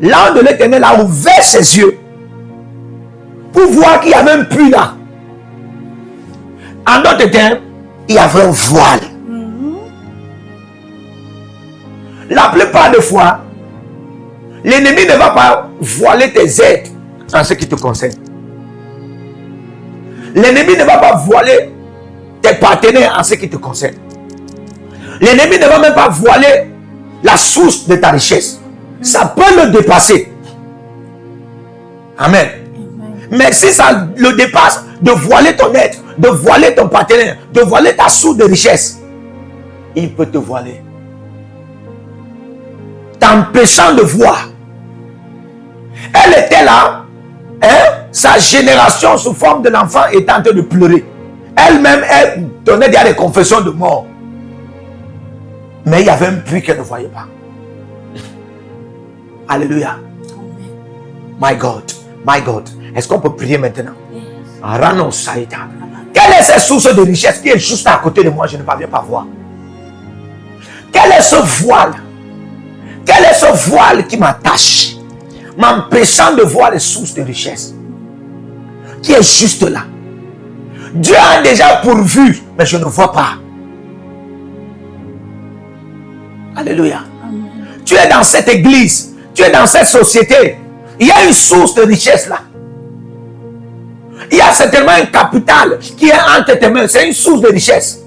l'ange de l'Éternel a ouvert ses yeux pour voir qu'il y avait un puits là. En d'autres termes, il y avait un voile. La plupart des fois, l'ennemi ne va pas voiler tes aides en ce qui te concerne. L'ennemi ne va pas voiler tes partenaires en ce qui te concerne. L'ennemi ne va même pas voiler la source de ta richesse. Ça peut le dépasser. Amen. Mais si ça le dépasse, de voiler ton être, de voiler ton partenaire, de voiler ta source de richesse, il peut te voiler, t'empêchant de voir. Elle était là, sa génération sous forme de l'enfant était en train de pleurer. Elle-même, elle donnait des confessions de mort. Mais il y avait un puits qu'elle ne voyait pas. Alléluia. My God, my God. Est-ce qu'on peut prier maintenant? Arano Saïta. Quelle est cette source de richesse qui est juste à côté de moi? Je ne parviens pas à voir. Quel est ce voile? Quel est ce voile qui m'attache, m'empêchant de voir les sources de richesse qui est juste là? Dieu a déjà pourvu, mais je ne vois pas. Alléluia. Amen. Tu es dans cette église, tu es dans cette société. Il y a une source de richesse là. Il y a certainement un capital qui est entre tes mains. C'est une source de richesse.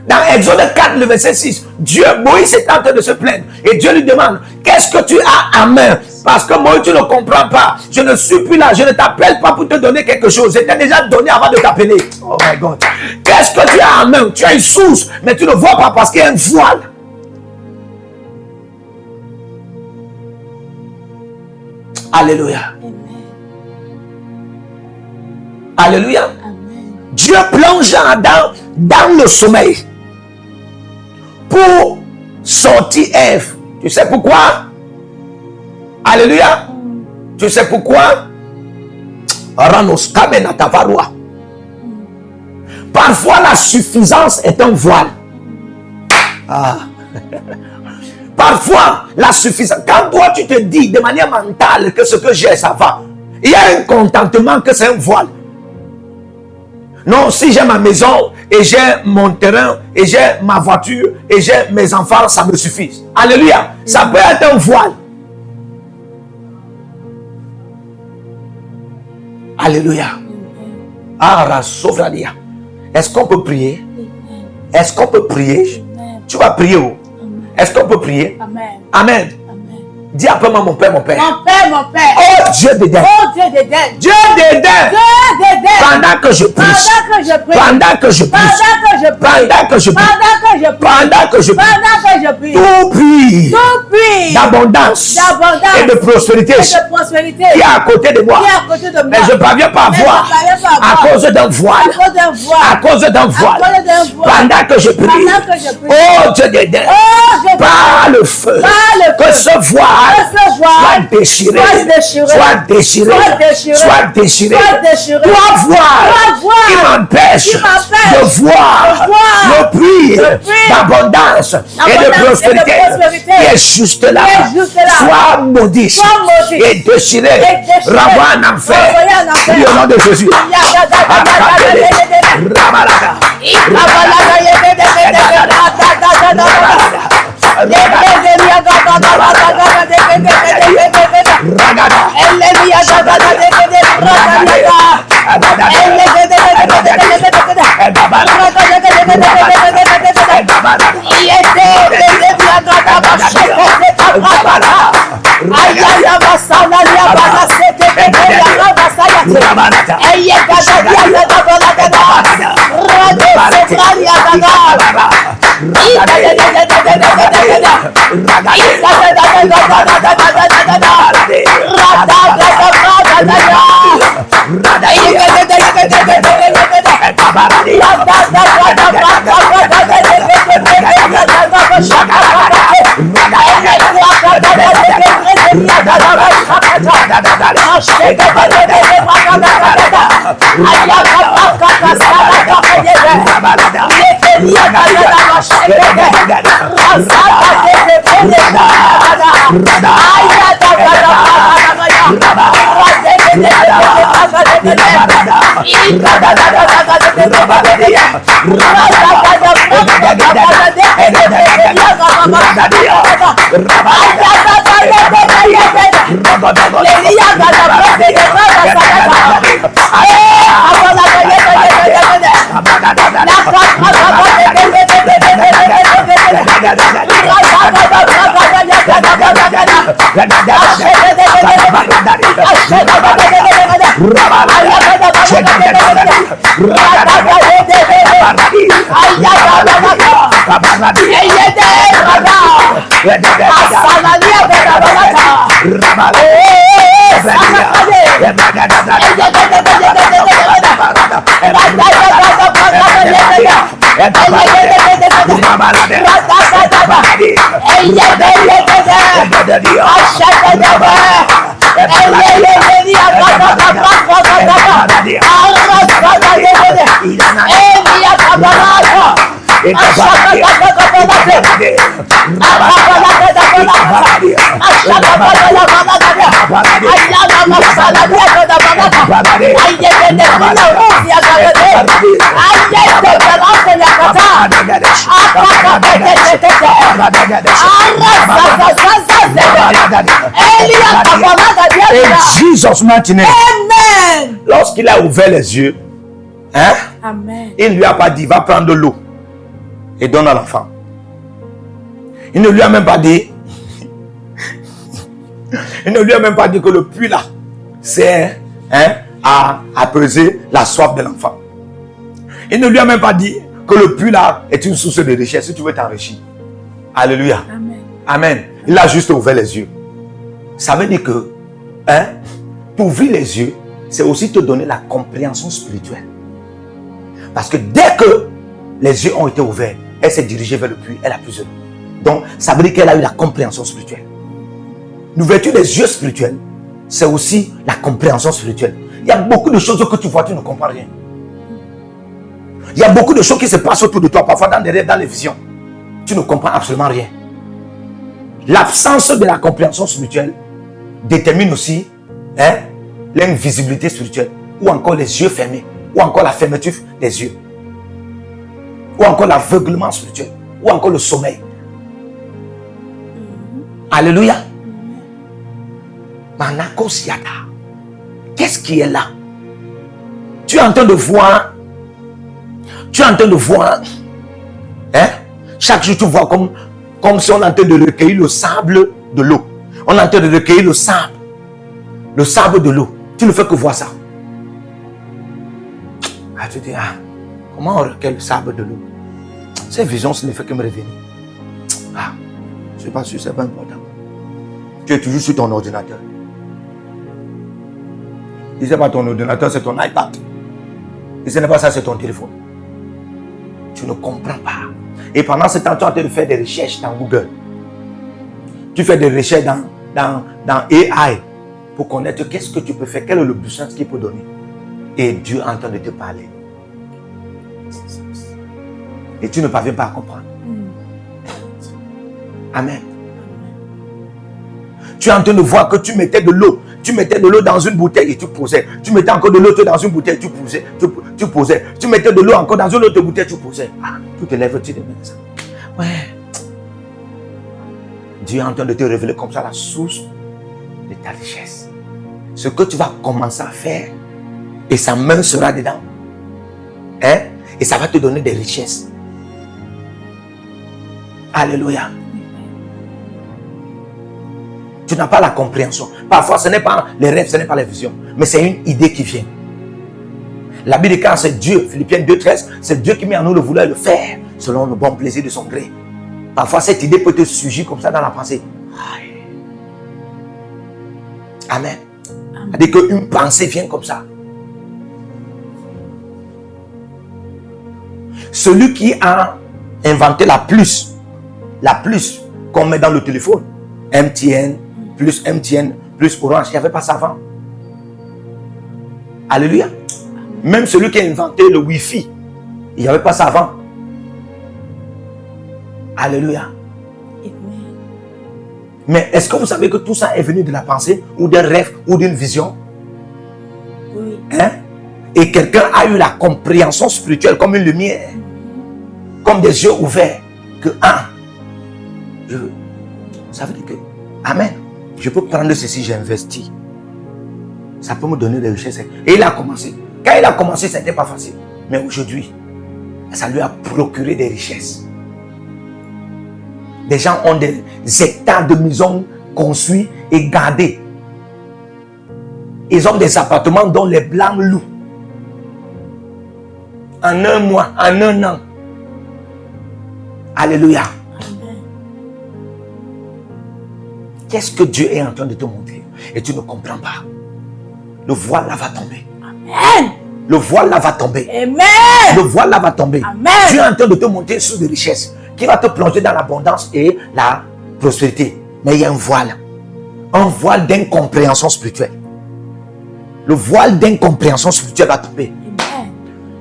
Dans Exode 4, le verset 6, Moïse est en train de se plaindre. Et Dieu lui demande, qu'est-ce que tu as à main? Parce que Moïse, tu ne comprends pas. Je ne suis plus là. Je ne t'appelle pas pour te donner quelque chose. Je t'ai déjà donné avant de t'appeler. Oh my God. Qu'est-ce que tu as à main? Tu as une source, mais tu ne vois pas parce qu'il y a un voile. Alléluia. Alléluia. Amen. Dieu plonge dans le sommeil pour sortir Ève. Tu sais pourquoi? Alléluia. Tu sais pourquoi? Parfois la suffisance est un voile. Parfois la suffisance. Quand toi tu te dis de manière mentale que ce que j'ai ça va, il y a un contentement que c'est un voile. Non, si j'ai ma maison et j'ai mon terrain et j'ai ma voiture et j'ai mes enfants, ça me suffit. Alléluia. Ça peut être un voile. Alléluia. Est-ce qu'on peut prier? Est-ce qu'on peut prier? Tu vas prier où? Est-ce qu'on peut prier? Amen. Amen. Dis après moi, mon Père, mon Père. Mon Père, mon Père. Oh Dieu d'Éden. Oh Dieu d'Éden. Dieu d'Éden. Dieu d'Éden. Pendant que je prie. Pendant que je prie. Pendant que je prie. Pendant que je prie. Pendant que je prie. Pendant que je prie. Tout prix. Tout prix. D'abondance. D'abondance. Et de prospérité. Et de prospérité. Qui est à côté de moi. Qui est à côté de moi. Mais je ne parviens pas à voir. À cause d'un voile. À cause d'un voile. À cause d'un voile. À cause d'un voile. Pendant que je prie. Pendant que je prie. Oh Dieu d'Éden. Oh Dieu d'Éden. Par le feu. Par le feu. Que ce voile. Soit déchiré. Soit déchiré. Soit déchiré. Toi voile qui m'empêche de voir le prix d'abondance et de prospérité qui est juste là. Soit maudit et déchiré. Renvoie en enfer. Prie au nom de Jésus. Jesus maintenant. Amen. Lorsqu'il a ouvert les yeux, hein, Amen. il ne lui a pas dit, va prendre de l'eau et donne à l'enfant. Il ne lui a même pas dit, il ne lui a même pas dit que le puits là, c'est à apaiser la soif de l'enfant. Il ne lui a même pas dit que le puits là est une source de richesse si tu veux t'enrichir. Alléluia. Amen. Amen. Il a juste ouvert les yeux. Ça veut dire que, pour ouvrir les yeux, c'est aussi te donner la compréhension spirituelle. Parce que dès que les yeux ont été ouverts, elle s'est dirigée vers le puits, elle a plus de l'eau. Donc, ça veut dire qu'elle a eu la compréhension spirituelle. L'ouverture des yeux spirituels, c'est aussi la compréhension spirituelle. Il y a beaucoup de choses que tu vois, tu ne comprends rien. Il y a beaucoup de choses qui se passent autour de toi, parfois dans les rêves, dans les visions. Tu ne comprends absolument rien. L'absence de la compréhension spirituelle détermine aussi l'invisibilité spirituelle, ou encore les yeux fermés, ou encore la fermeture des yeux, ou encore l'aveuglement spirituel, ou encore le sommeil. Alléluia. Manakosiata. Qu'est-ce qui est là? Tu es en train de voir. Tu es en train de voir. Chaque jour, tu vois comme si on est en train de recueillir le sable de l'eau. On est en train de recueillir le sable de l'eau. Tu ne fais que voir ça. Ah, tu dis, comment on recueille le sable de l'eau? Ces visions, ce ne fait que me revenir. Je ne suis pas sûr, c'est pas important. Tu es toujours sur ton ordinateur. Si ce n'est pas ton ordinateur, c'est ton iPad. Si ce n'est pas ça, c'est ton téléphone. Tu ne comprends pas. Et pendant ce temps, tu es en train de faire des recherches dans Google. Tu fais des recherches dans AI pour connaître qu'est-ce que tu peux faire, quel est le business qu'il peut donner. Et Dieu est en train de te parler. Et tu ne parviens pas à comprendre. Amen. Tu es en train de voir que tu mettais de l'eau. Tu mettais de l'eau dans une bouteille et tu posais. Tu mettais encore de l'eau dans une bouteille, tu posais. Tu posais. Tu mettais de l'eau encore dans une autre bouteille, tu posais. Tu te lèves, tu te mets ça. Ouais. Dieu est en train de te révéler comme ça la source de ta richesse. Ce que tu vas commencer à faire, et sa main sera dedans. Et ça va te donner des richesses. Alléluia. Tu n'as pas la compréhension. Parfois, ce n'est pas les rêves, ce n'est pas les visions, mais c'est une idée qui vient. La Bible dit quand c'est Dieu, Philippiens 2,13, c'est Dieu qui met en nous le vouloir le faire selon le bon plaisir de son gré. Parfois, cette idée peut te surgir comme ça dans la pensée. Amen. C'est-à-dire qu'une pensée vient comme ça. Celui qui a inventé la plus qu'on met dans le téléphone, MTN, plus Orange, il n'y avait pas ça avant. Alléluia. Même celui qui a inventé le Wi-Fi, il n'y avait pas ça avant. Alléluia. Mais est-ce que vous savez que tout ça est venu de la pensée ou d'un rêve ou d'une vision? Oui. Hein? Et quelqu'un a eu la compréhension spirituelle comme une lumière, comme des yeux ouverts, que ça veut dire que, amen, je peux prendre ceci, j'ai investi. Ça peut me donner des richesses. Et il a commencé. Quand il a commencé, ce n'était pas facile. Mais aujourd'hui, ça lui a procuré des richesses. Des gens ont des hectares de maisons construits et gardés. Ils ont des appartements dont les blancs louent. En un mois, en un an. Alléluia. Amen. Qu'est-ce que Dieu est en train de te montrer? Et tu ne comprends pas. Le voile là va tomber. Amen. Le voile là va tomber. Amen. Le voile là va tomber. Amen. Dieu est en train de te montrer sur des richesses qui va te plonger dans l'abondance et la prospérité. Mais il y a un voile d'incompréhension spirituelle. Le voile d'incompréhension spirituelle va tomber. Amen.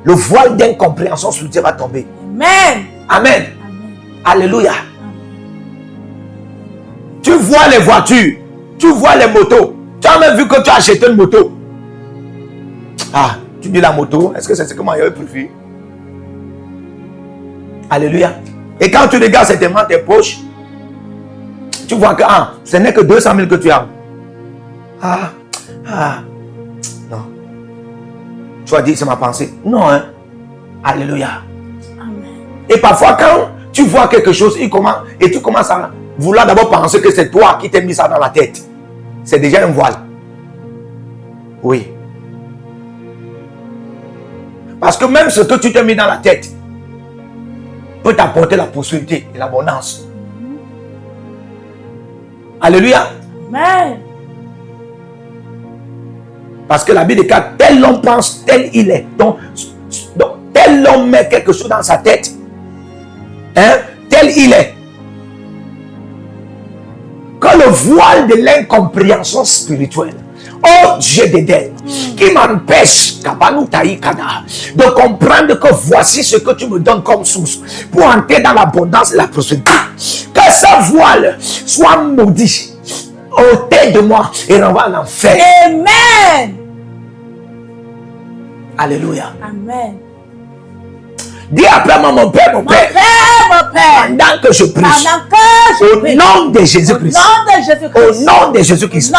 Le voile d'incompréhension spirituelle va tomber. Amen. Amen. Amen. Alléluia. Tu vois les voitures, tu vois les motos. Tu as même vu que tu as acheté une moto. Ah, tu dis la moto, est-ce que c'est ce que moi j'avais prévu? Alléluia. Et quand tu regardes certainement tes poches, tu vois que ce n'est que 200 000 que tu as. Non. Tu vas dire, c'est ma pensée. Non, hein. Alléluia. Amen. Et parfois, quand tu vois quelque chose, et tu commences à vouloir d'abord penser que c'est toi qui t'es mis ça dans la tête. C'est déjà un voile. Oui. Parce que même ce que tu t'es mis dans la tête peut t'apporter la prospérité et l'abondance. Alléluia. Amen. Parce que la Bible dit que tel l'homme pense, tel il est. Donc tel l'homme met quelque chose dans sa tête, tel il est. Que le voile de l'incompréhension spirituelle, oh Dieu d'Éden, qui m'empêche de comprendre que voici ce que tu me donnes comme source pour entrer dans l'abondance et la prospérité. Que ce voile soit maudit, ôté de moi et renvoie en enfer. Amen. Alléluia. Amen. Dis après moi, mon Père, mon Père. Mon Père. Pendant que je prie. Au nom de Jésus-Christ. Au nom de Jésus-Christ.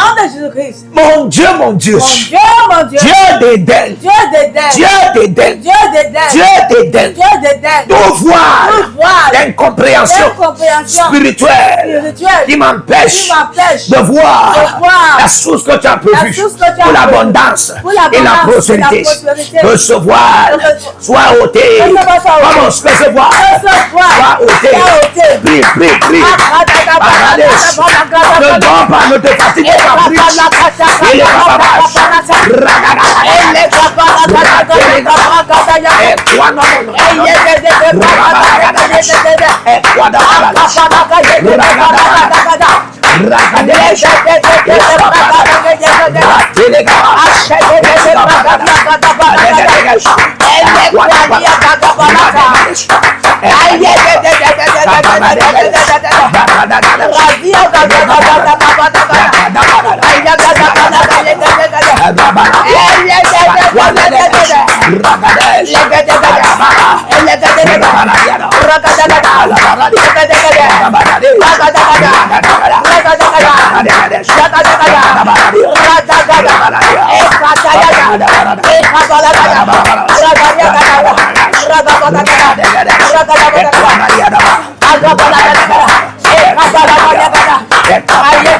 Mon Dieu, mon Dieu. Mon Dieu. Dieu d'Éden. Dieu d'Éden. Dieu d'Éden. Dieu d'Éden. Dieu d'Éden. Dieu d'Éden. Tout voile d'incompréhension spirituelle qui m'empêche de voir la source que tu as prévue pour l'abondance et la prospérité. Que ce voile soit ôté. Comment ce voile soit ôté. Prie, prie, prie. Ne dors pas, ne te fatigue pas. Il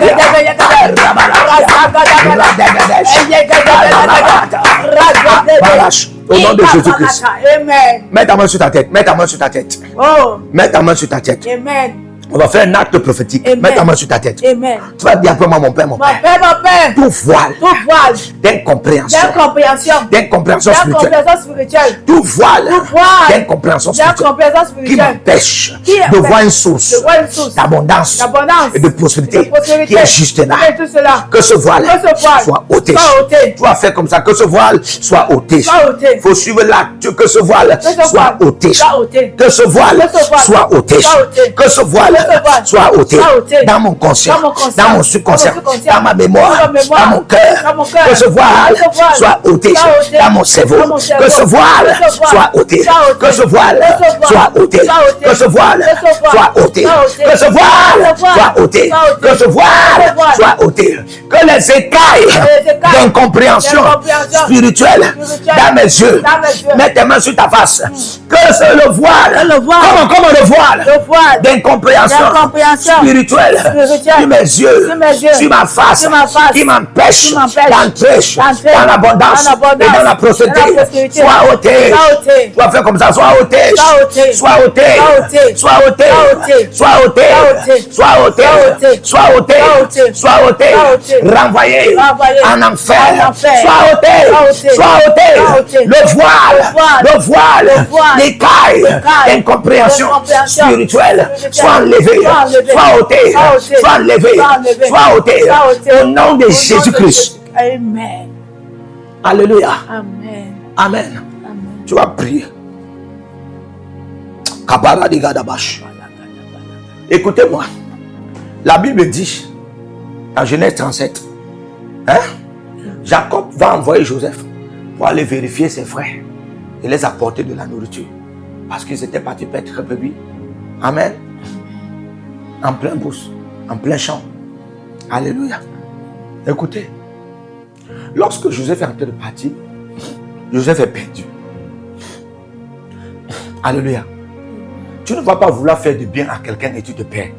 est Au nom de Jésus-Christ. Amen. Mets ta main sur ta tête. Mets ta main sur ta tête. Oh. Mets ta main sur ta tête. Amen. On va faire un acte prophétique. Amen. Mets ta main sur ta tête. Amen. Tu vas dire après moi, mon Père, mon Mon Père. Père, mon Père. Tout voile Tout voile d'incompréhension. d'incompréhension D'incompréhension spirituelle. Tout voile d'incompréhension spirituelle. Qui m'empêche de voir une source d'abondance et de prospérité qui est juste là. Que ce voile soit ôté. Tu vas faire comme ça. Que ce voile soit ôté. Il faut suivre l'acte. Que ce voile soit ôté. Que ce voile soit ôté. Que ce voile soit ôté dans mon conscient, dans mon subconscient, dans ma mémoire, dans mon cœur. Que ce voile soit ôté dans mon cerveau. Que ce voile soit ôté. Que ce voile soit ôté. Que ce voile soit ôté. Que ce voile soit ôté. Que ce voile soit ôté. Que les écailles d'incompréhension spirituelle dans mes yeux, mets tes mains sur ta face. Que c'est le voile. Comment le voile d'incompréhension spirituelle sur mes yeux, sur ma face, qui m'empêche d'entrer dans l'abondance et dans la prospérité. Sois ôté. Tu vas faire comme ça. Sois ôté. Sois ôté. Sois ôté. Sois ôté. Sois ôté. Sois ôté. Sois ôté. Renvoyé en enfer. Sois ôté. Sois ôté. Le voile, l'écaille d'incompréhension spirituelle. Sois enlevé. Sois ôté. Sois enlevé. Sois ôté. Au nom de Jésus-Christ. Amen. Alléluia. Amen. Amen. Amen. Tu vas prier. Kabaradigadabach. Écoutez-moi. La Bible dit, en Genèse 37, Jacob va envoyer Joseph pour aller vérifier ses frères et les apporter de la nourriture. Parce qu'ils étaient partis paître brebis. Amen. En plein brousse, en plein champ. Alléluia. Écoutez, lorsque Joseph est en train de partir, Joseph est perdu. Alléluia. Tu ne vas pas vouloir faire du bien à quelqu'un et tu te perds.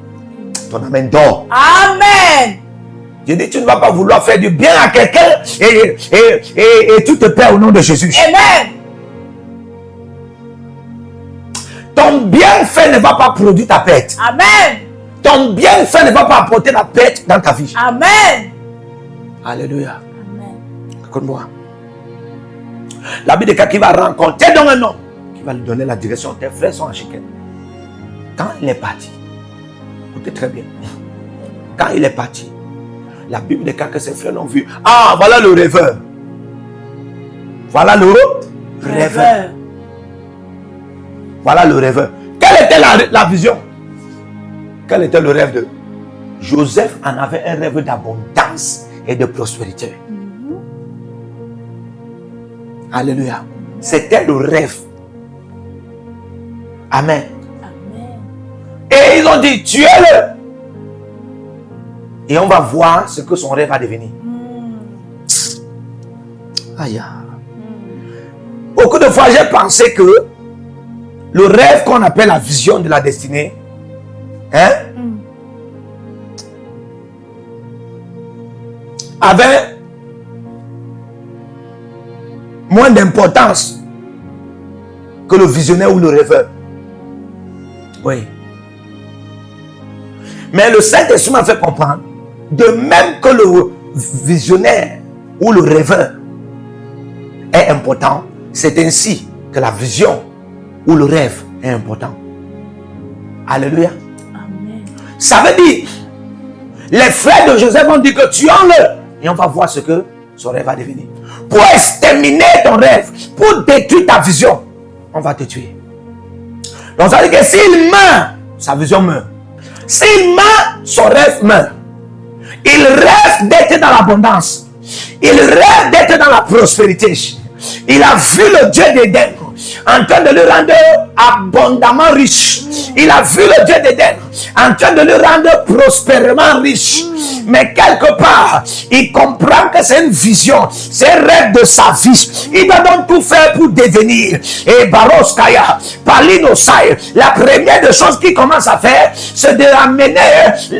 Ton amen dort. Amen. Je dis, tu ne vas pas vouloir faire du bien à quelqu'un et tu te perds au nom de Jésus. Amen. Ton bienfait ne va pas produire ta perte. Amen. Ton bienfait ne va pas apporter la perte dans ta vie. Amen. Alléluia. Amen. Écoute-moi. La Bible dit qu'il va rencontrer dans un homme qui va lui donner la direction. Tes frères sont en Shechem. Quand il est parti, écoutez très bien. Quand il est parti, la Bible dit que ses frères l'ont vu. Ah, voilà le rêveur. Voilà le rêveur. Voilà le rêveur. Quelle était la vision? Quel était le rêve de Joseph? En avait un rêve d'abondance et de prospérité. Alléluia. C'était le rêve. Amen. Amen. Et ils ont dit, tuez-le. Et on va voir ce que son rêve va devenir. Aïe. Beaucoup de fois, j'ai pensé que le rêve qu'on appelle la vision de la destinée, avait moins d'importance que le visionnaire ou le rêveur. Oui. Mais le Saint-Esprit m'a fait comprendre, de même que le visionnaire ou le rêveur est important, c'est ainsi que la vision ou le rêve est important. Alléluia. Amen. Ça veut dire, les frères de Joseph ont dit que tuons-le. Et on va voir ce que son rêve va devenir. Pour exterminer ton rêve, pour détruire ta vision, on va te tuer. Donc ça veut dire que s'il meurt, sa vision meurt. S'il meurt, son rêve meurt. Il rêve d'être dans l'abondance. Il rêve d'être dans la prospérité. Il a vu le Dieu d'Éden en train de le rendre abondamment riche. Il a vu le Dieu d'Éden en train de le rendre prospèrement riche. Mais quelque part, il comprend que c'est une vision, c'est un rêve de sa vie. Il doit donc tout faire pour devenir. Et Baroskaya, Palinosai, la première des choses qu'il commence à faire, c'est de ramener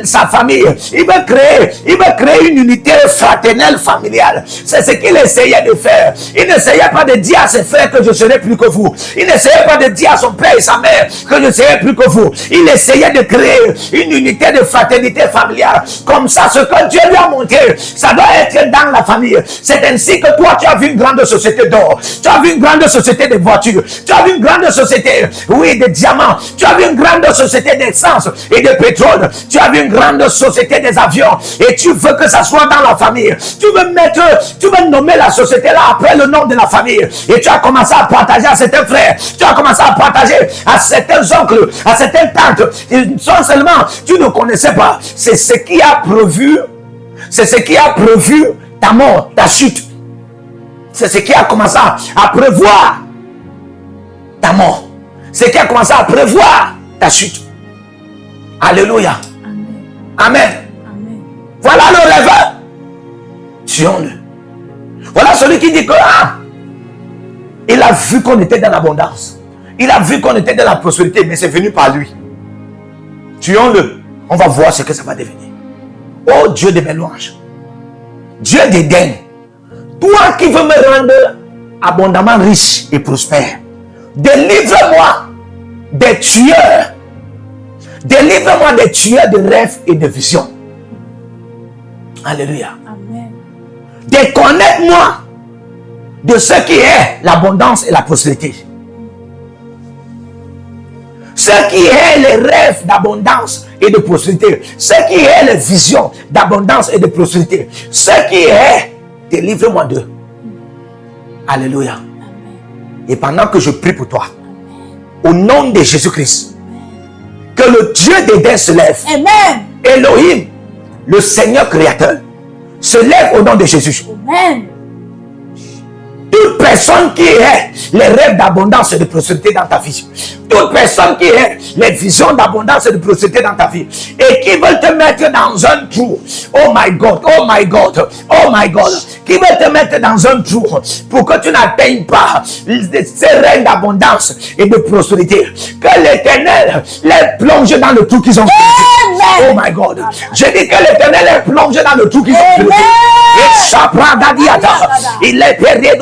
sa famille. Il veut créer une unité fraternelle familiale. C'est ce qu'il essayait de faire. Il n'essayait pas de dire à ses frères que je serai plus que vous. Il n'essayait pas de dire à son père et sa mère que je serai plus que vous. Il essayait de créer une unité de fraternité familiale. Comme ça, ce que Dieu lui a montré, ça doit être dans la famille. C'est ainsi que toi, tu as vu une grande société d'or. Tu as vu une grande société de voitures. Tu as vu une grande société, oui, de diamants. Tu as vu une grande société d'essence et de pétrole. Tu as vu une grande société des avions. Et tu veux que ça soit dans la famille. Tu veux nommer la société là après le nom de la famille. Et tu as commencé à partager à certains frères. Tu as commencé à partager à certains oncles, à certaines tantes. Sans seulement, tu ne connaissais pas. C'est ce qui a prévu. C'est ce qui a prévu ta mort, ta chute. C'est ce qui a commencé à prévoir ta mort. C'est ce qui a commencé à prévoir ta chute. Alléluia. Amen. Amen. Voilà le rêveur. Tuons-le. Voilà celui qui dit que il a vu qu'on était dans l'abondance. Il a vu qu'on était dans la prospérité, mais c'est venu par lui. Tuons-le. On va voir ce que ça va devenir. Oh Dieu de mes louanges. Dieu d'Éden. Toi qui veux me rendre abondamment riche et prospère, délivre-moi des tueurs. Délivre-moi des tueurs de rêves et de visions. Alléluia. Amen. Déconnecte-moi de ce qui est l'abondance et la prospérité. Ce qui est les rêves d'abondance et de prospérité. Ce qui est les visions d'abondance et de prospérité. Ce qui est, délivre-moi d'eux. Alléluia. Amen. Et pendant que je prie pour toi, au nom de Jésus-Christ, que le Dieu d'Éden se lève. Amen. Elohim, le Seigneur créateur, se lève au nom de Jésus. Amen. Toute personne qui ait les rêves d'abondance et de prospérité dans ta vie, toute personne qui ait les visions d'abondance et de prospérité dans ta vie, et qui veut te mettre dans un trou, oh my God, oh my God, oh my God, qui veut te mettre dans un trou pour que tu n'atteignes pas ces rêves d'abondance et de prospérité, que l'Éternel les plonge dans le trou qu'ils ont fait. Oh my God, je dis que l'Éternel les plonge dans le trou qu'ils ont fait. Il est période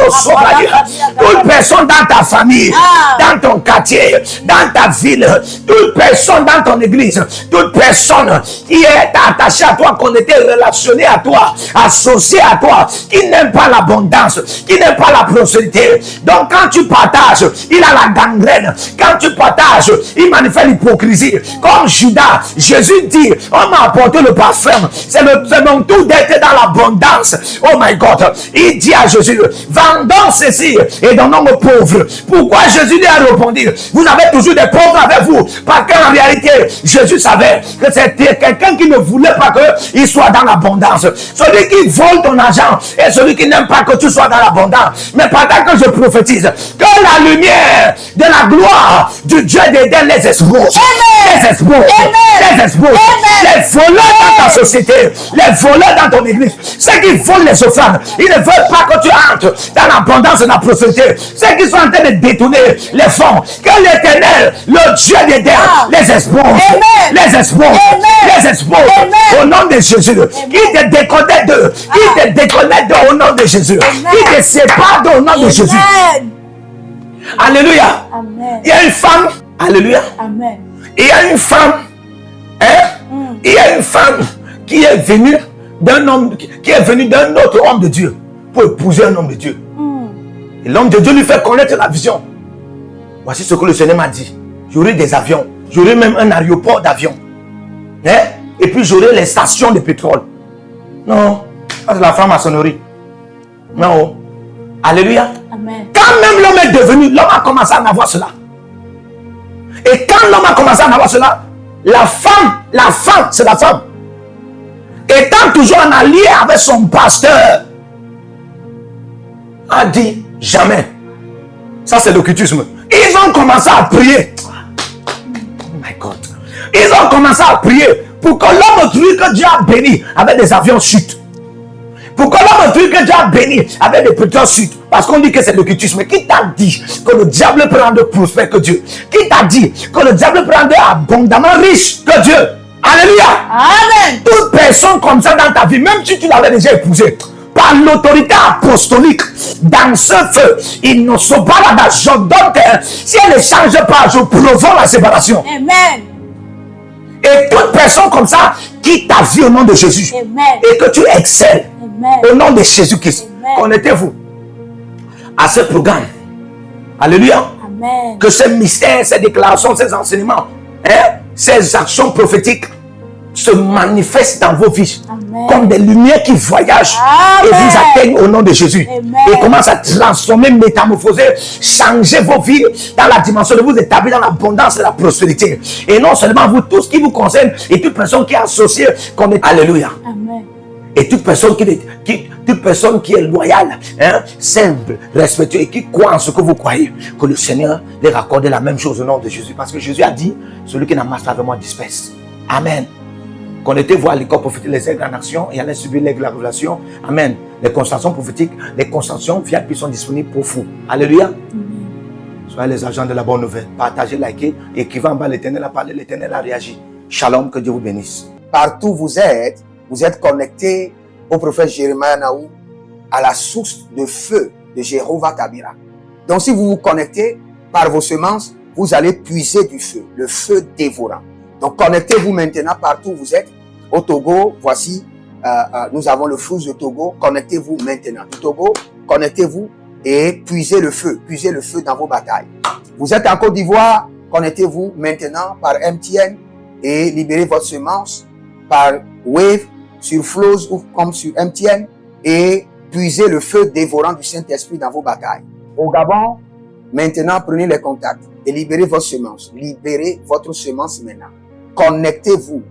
toute personne dans ta famille, dans ton quartier, dans ta ville, toute personne dans ton église, toute personne qui est attachée à toi, qu'on était relationné à toi, associé à toi, qui n'aime pas l'abondance, qui n'aime pas la prospérité. Donc quand tu partages, il a la gangrène. Quand tu partages, il manifeste l'hypocrisie. Comme Judas, Jésus dit, on m'a apporté le parfum. C'est mon tour d'être dans l'abondance. Oh my God. Il dit à Jésus, vendons ceci et donnons aux pauvres. Pourquoi Jésus lui a répondu, vous avez toujours des pauvres avec vous? Parce qu'en réalité, Jésus savait que c'était quelqu'un qui ne voulait pas qu'il soit dans l'abondance. Celui qui vole ton argent et celui qui n'aime pas que tu sois dans l'abondance. Mais pendant que je prophétise, que la lumière de la gloire du Dieu d'Éden les expose. Les expose. Les expose. Les voleurs dans ta société, les voleurs dans ton église, ceux qui volent les offrandes, ils ne veulent pas que tu entres dans l'abondance et la prospérité. Ceux qui sont en train de détourner les fonds, que l'Éternel, le Dieu d'Éden, les expose. Les expose. Les expose. Au nom de Jésus. Qui te déconnecte d'eux. Qui te déconnecte d'eux au nom de Jésus. Qui te sépare d'eux au nom de Jésus. Alléluia. Amen. Il y a une femme. Alléluia. Amen. Il y a une femme. Il y a une femme qui est venue d'un homme, qui est venu d'un autre homme de Dieu pour épouser un homme de Dieu. Et l'homme de Dieu lui fait connaître la vision. Voici ce que le Seigneur m'a dit. J'aurai des avions. J'aurai même un aéroport d'avions. Et puis j'aurai les stations de pétrole. Non. C'est la femme maçonnerie. Non. Alléluia. Amen. Quand même l'homme est devenu, l'homme a commencé à en avoir cela. Et quand l'homme a commencé à en avoir cela, la femme, c'est la femme. Étant toujours en allié avec son pasteur, a dit jamais. Ça, c'est l'occultisme. Ils ont commencé à prier. Oh my God. Ils ont commencé à prier pour que l'homme autrui que Dieu a béni avec des avions chutent. Pour que l'homme autrui que Dieu a béni avec des pétroliers chutent. Parce qu'on dit que c'est l'occultisme. Qui t'a dit que le diable peut rendre prospère que Dieu? Qui t'a dit que le diable peut rendre abondamment riche que Dieu? Alléluia. Amen. Toute personne comme ça dans ta vie, même si tu l'avais déjà épousé, par l'autorité apostolique, dans ce feu, il ne sont pas là. J'ordonne que si elle ne change pas, je provoque la séparation. Amen. Et toute personne comme ça qui t'a vu au nom de Jésus. Amen. Et que tu excelles Amen. au nom de Jésus-Christ. Amen. Connectez-vous à ce programme. Alléluia. Amen. Que ces mystères, ces déclarations, ces enseignements, ces actions prophétiques se manifestent dans vos vies. Amen. Comme des lumières qui voyagent. Amen. Et vous atteignent au nom de Jésus. Amen. Et commencent à transformer, métamorphoser, changer vos vies dans la dimension de vous établir dans l'abondance et la prospérité. Et non seulement vous, tout ce qui vous concerne et toute personne qui est associée, qu'on est. Alléluia. Amen. Et toute personne qui est loyale, simple, respectueuse et qui croit en ce que vous croyez, que le Seigneur leur accorde la même chose au nom de Jésus. Parce que Jésus a dit, celui qui n'amasse pas avec moi disperse. Amen. Connectez-vous à l'école prophétique, les aigles en action et allez subir l'aigle de la révélation. Amen. Les constellations prophétiques, les constellations VIP sont disponibles pour vous. Alléluia. Amen. Soyez les agents de la bonne nouvelle. Partagez, likez, écrivez en bas, l'Éternel a parlé, l'Éternel a réagi. Shalom, que Dieu vous bénisse. Partout où vous êtes connectés au prophète Jérémie Naou, à la source de feu de Jéhovah Tabira. Donc si vous vous connectez par vos semences, vous allez puiser du feu, le feu dévorant. Donc connectez-vous maintenant partout où vous êtes. Au Togo, voici, nous avons le flux de Togo. Connectez-vous maintenant. Du Togo, connectez-vous et puisez le feu dans vos batailles. Vous êtes en Côte d'Ivoire, connectez-vous maintenant par MTN et libérez votre semence par Wave sur Flows ou comme sur MTN et puisez le feu dévorant du Saint-Esprit dans vos batailles. Au Gabon, maintenant prenez les contacts et libérez votre semence. Libérez votre semence maintenant. Connectez-vous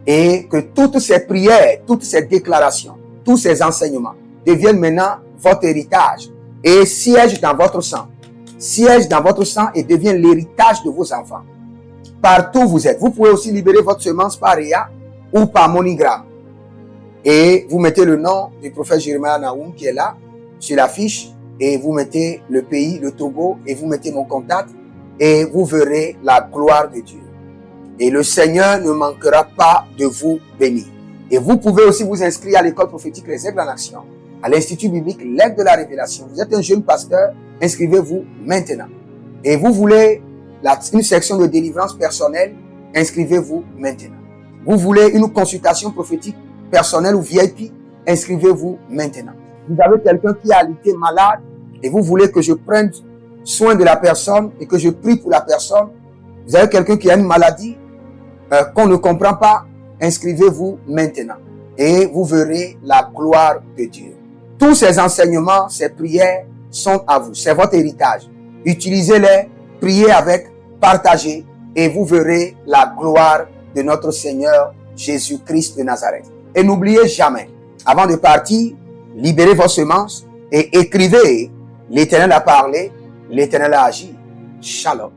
et que toutes ces prières, toutes ces déclarations, tous ces enseignements deviennent maintenant votre héritage et siègent dans votre sang. Siègent dans votre sang et deviennent l'héritage de vos enfants. Partout où vous êtes, vous pouvez aussi libérer votre semence par Réa ou par MoneyGram. Et vous mettez le nom du prophète Jérémie Naoum qui est là, sur la fiche, et vous mettez le pays, le Togo, et vous mettez mon contact, et vous verrez la gloire de Dieu. Et le Seigneur ne manquera pas de vous bénir. Et vous pouvez aussi vous inscrire à l'école prophétique Les Aigles en Action, à l'Institut biblique L'Aigle de la Révélation. Vous êtes un jeune pasteur, inscrivez-vous maintenant. Et vous voulez une section de délivrance personnelle, inscrivez-vous maintenant. Vous voulez une consultation prophétique personnelle ou VIP, inscrivez-vous maintenant. Vous avez quelqu'un qui a été malade et vous voulez que je prenne soin de la personne et que je prie pour la personne. Vous avez quelqu'un qui a une maladie qu'on ne comprend pas, inscrivez-vous maintenant et vous verrez la gloire de Dieu. Tous ces enseignements, ces prières sont à vous, c'est votre héritage. Utilisez-les, priez avec, partagez et vous verrez la gloire de notre Seigneur Jésus-Christ de Nazareth. Et n'oubliez jamais, avant de partir, libérez vos semences et écrivez, l'Éternel a parlé, l'Éternel a agi. Shalom.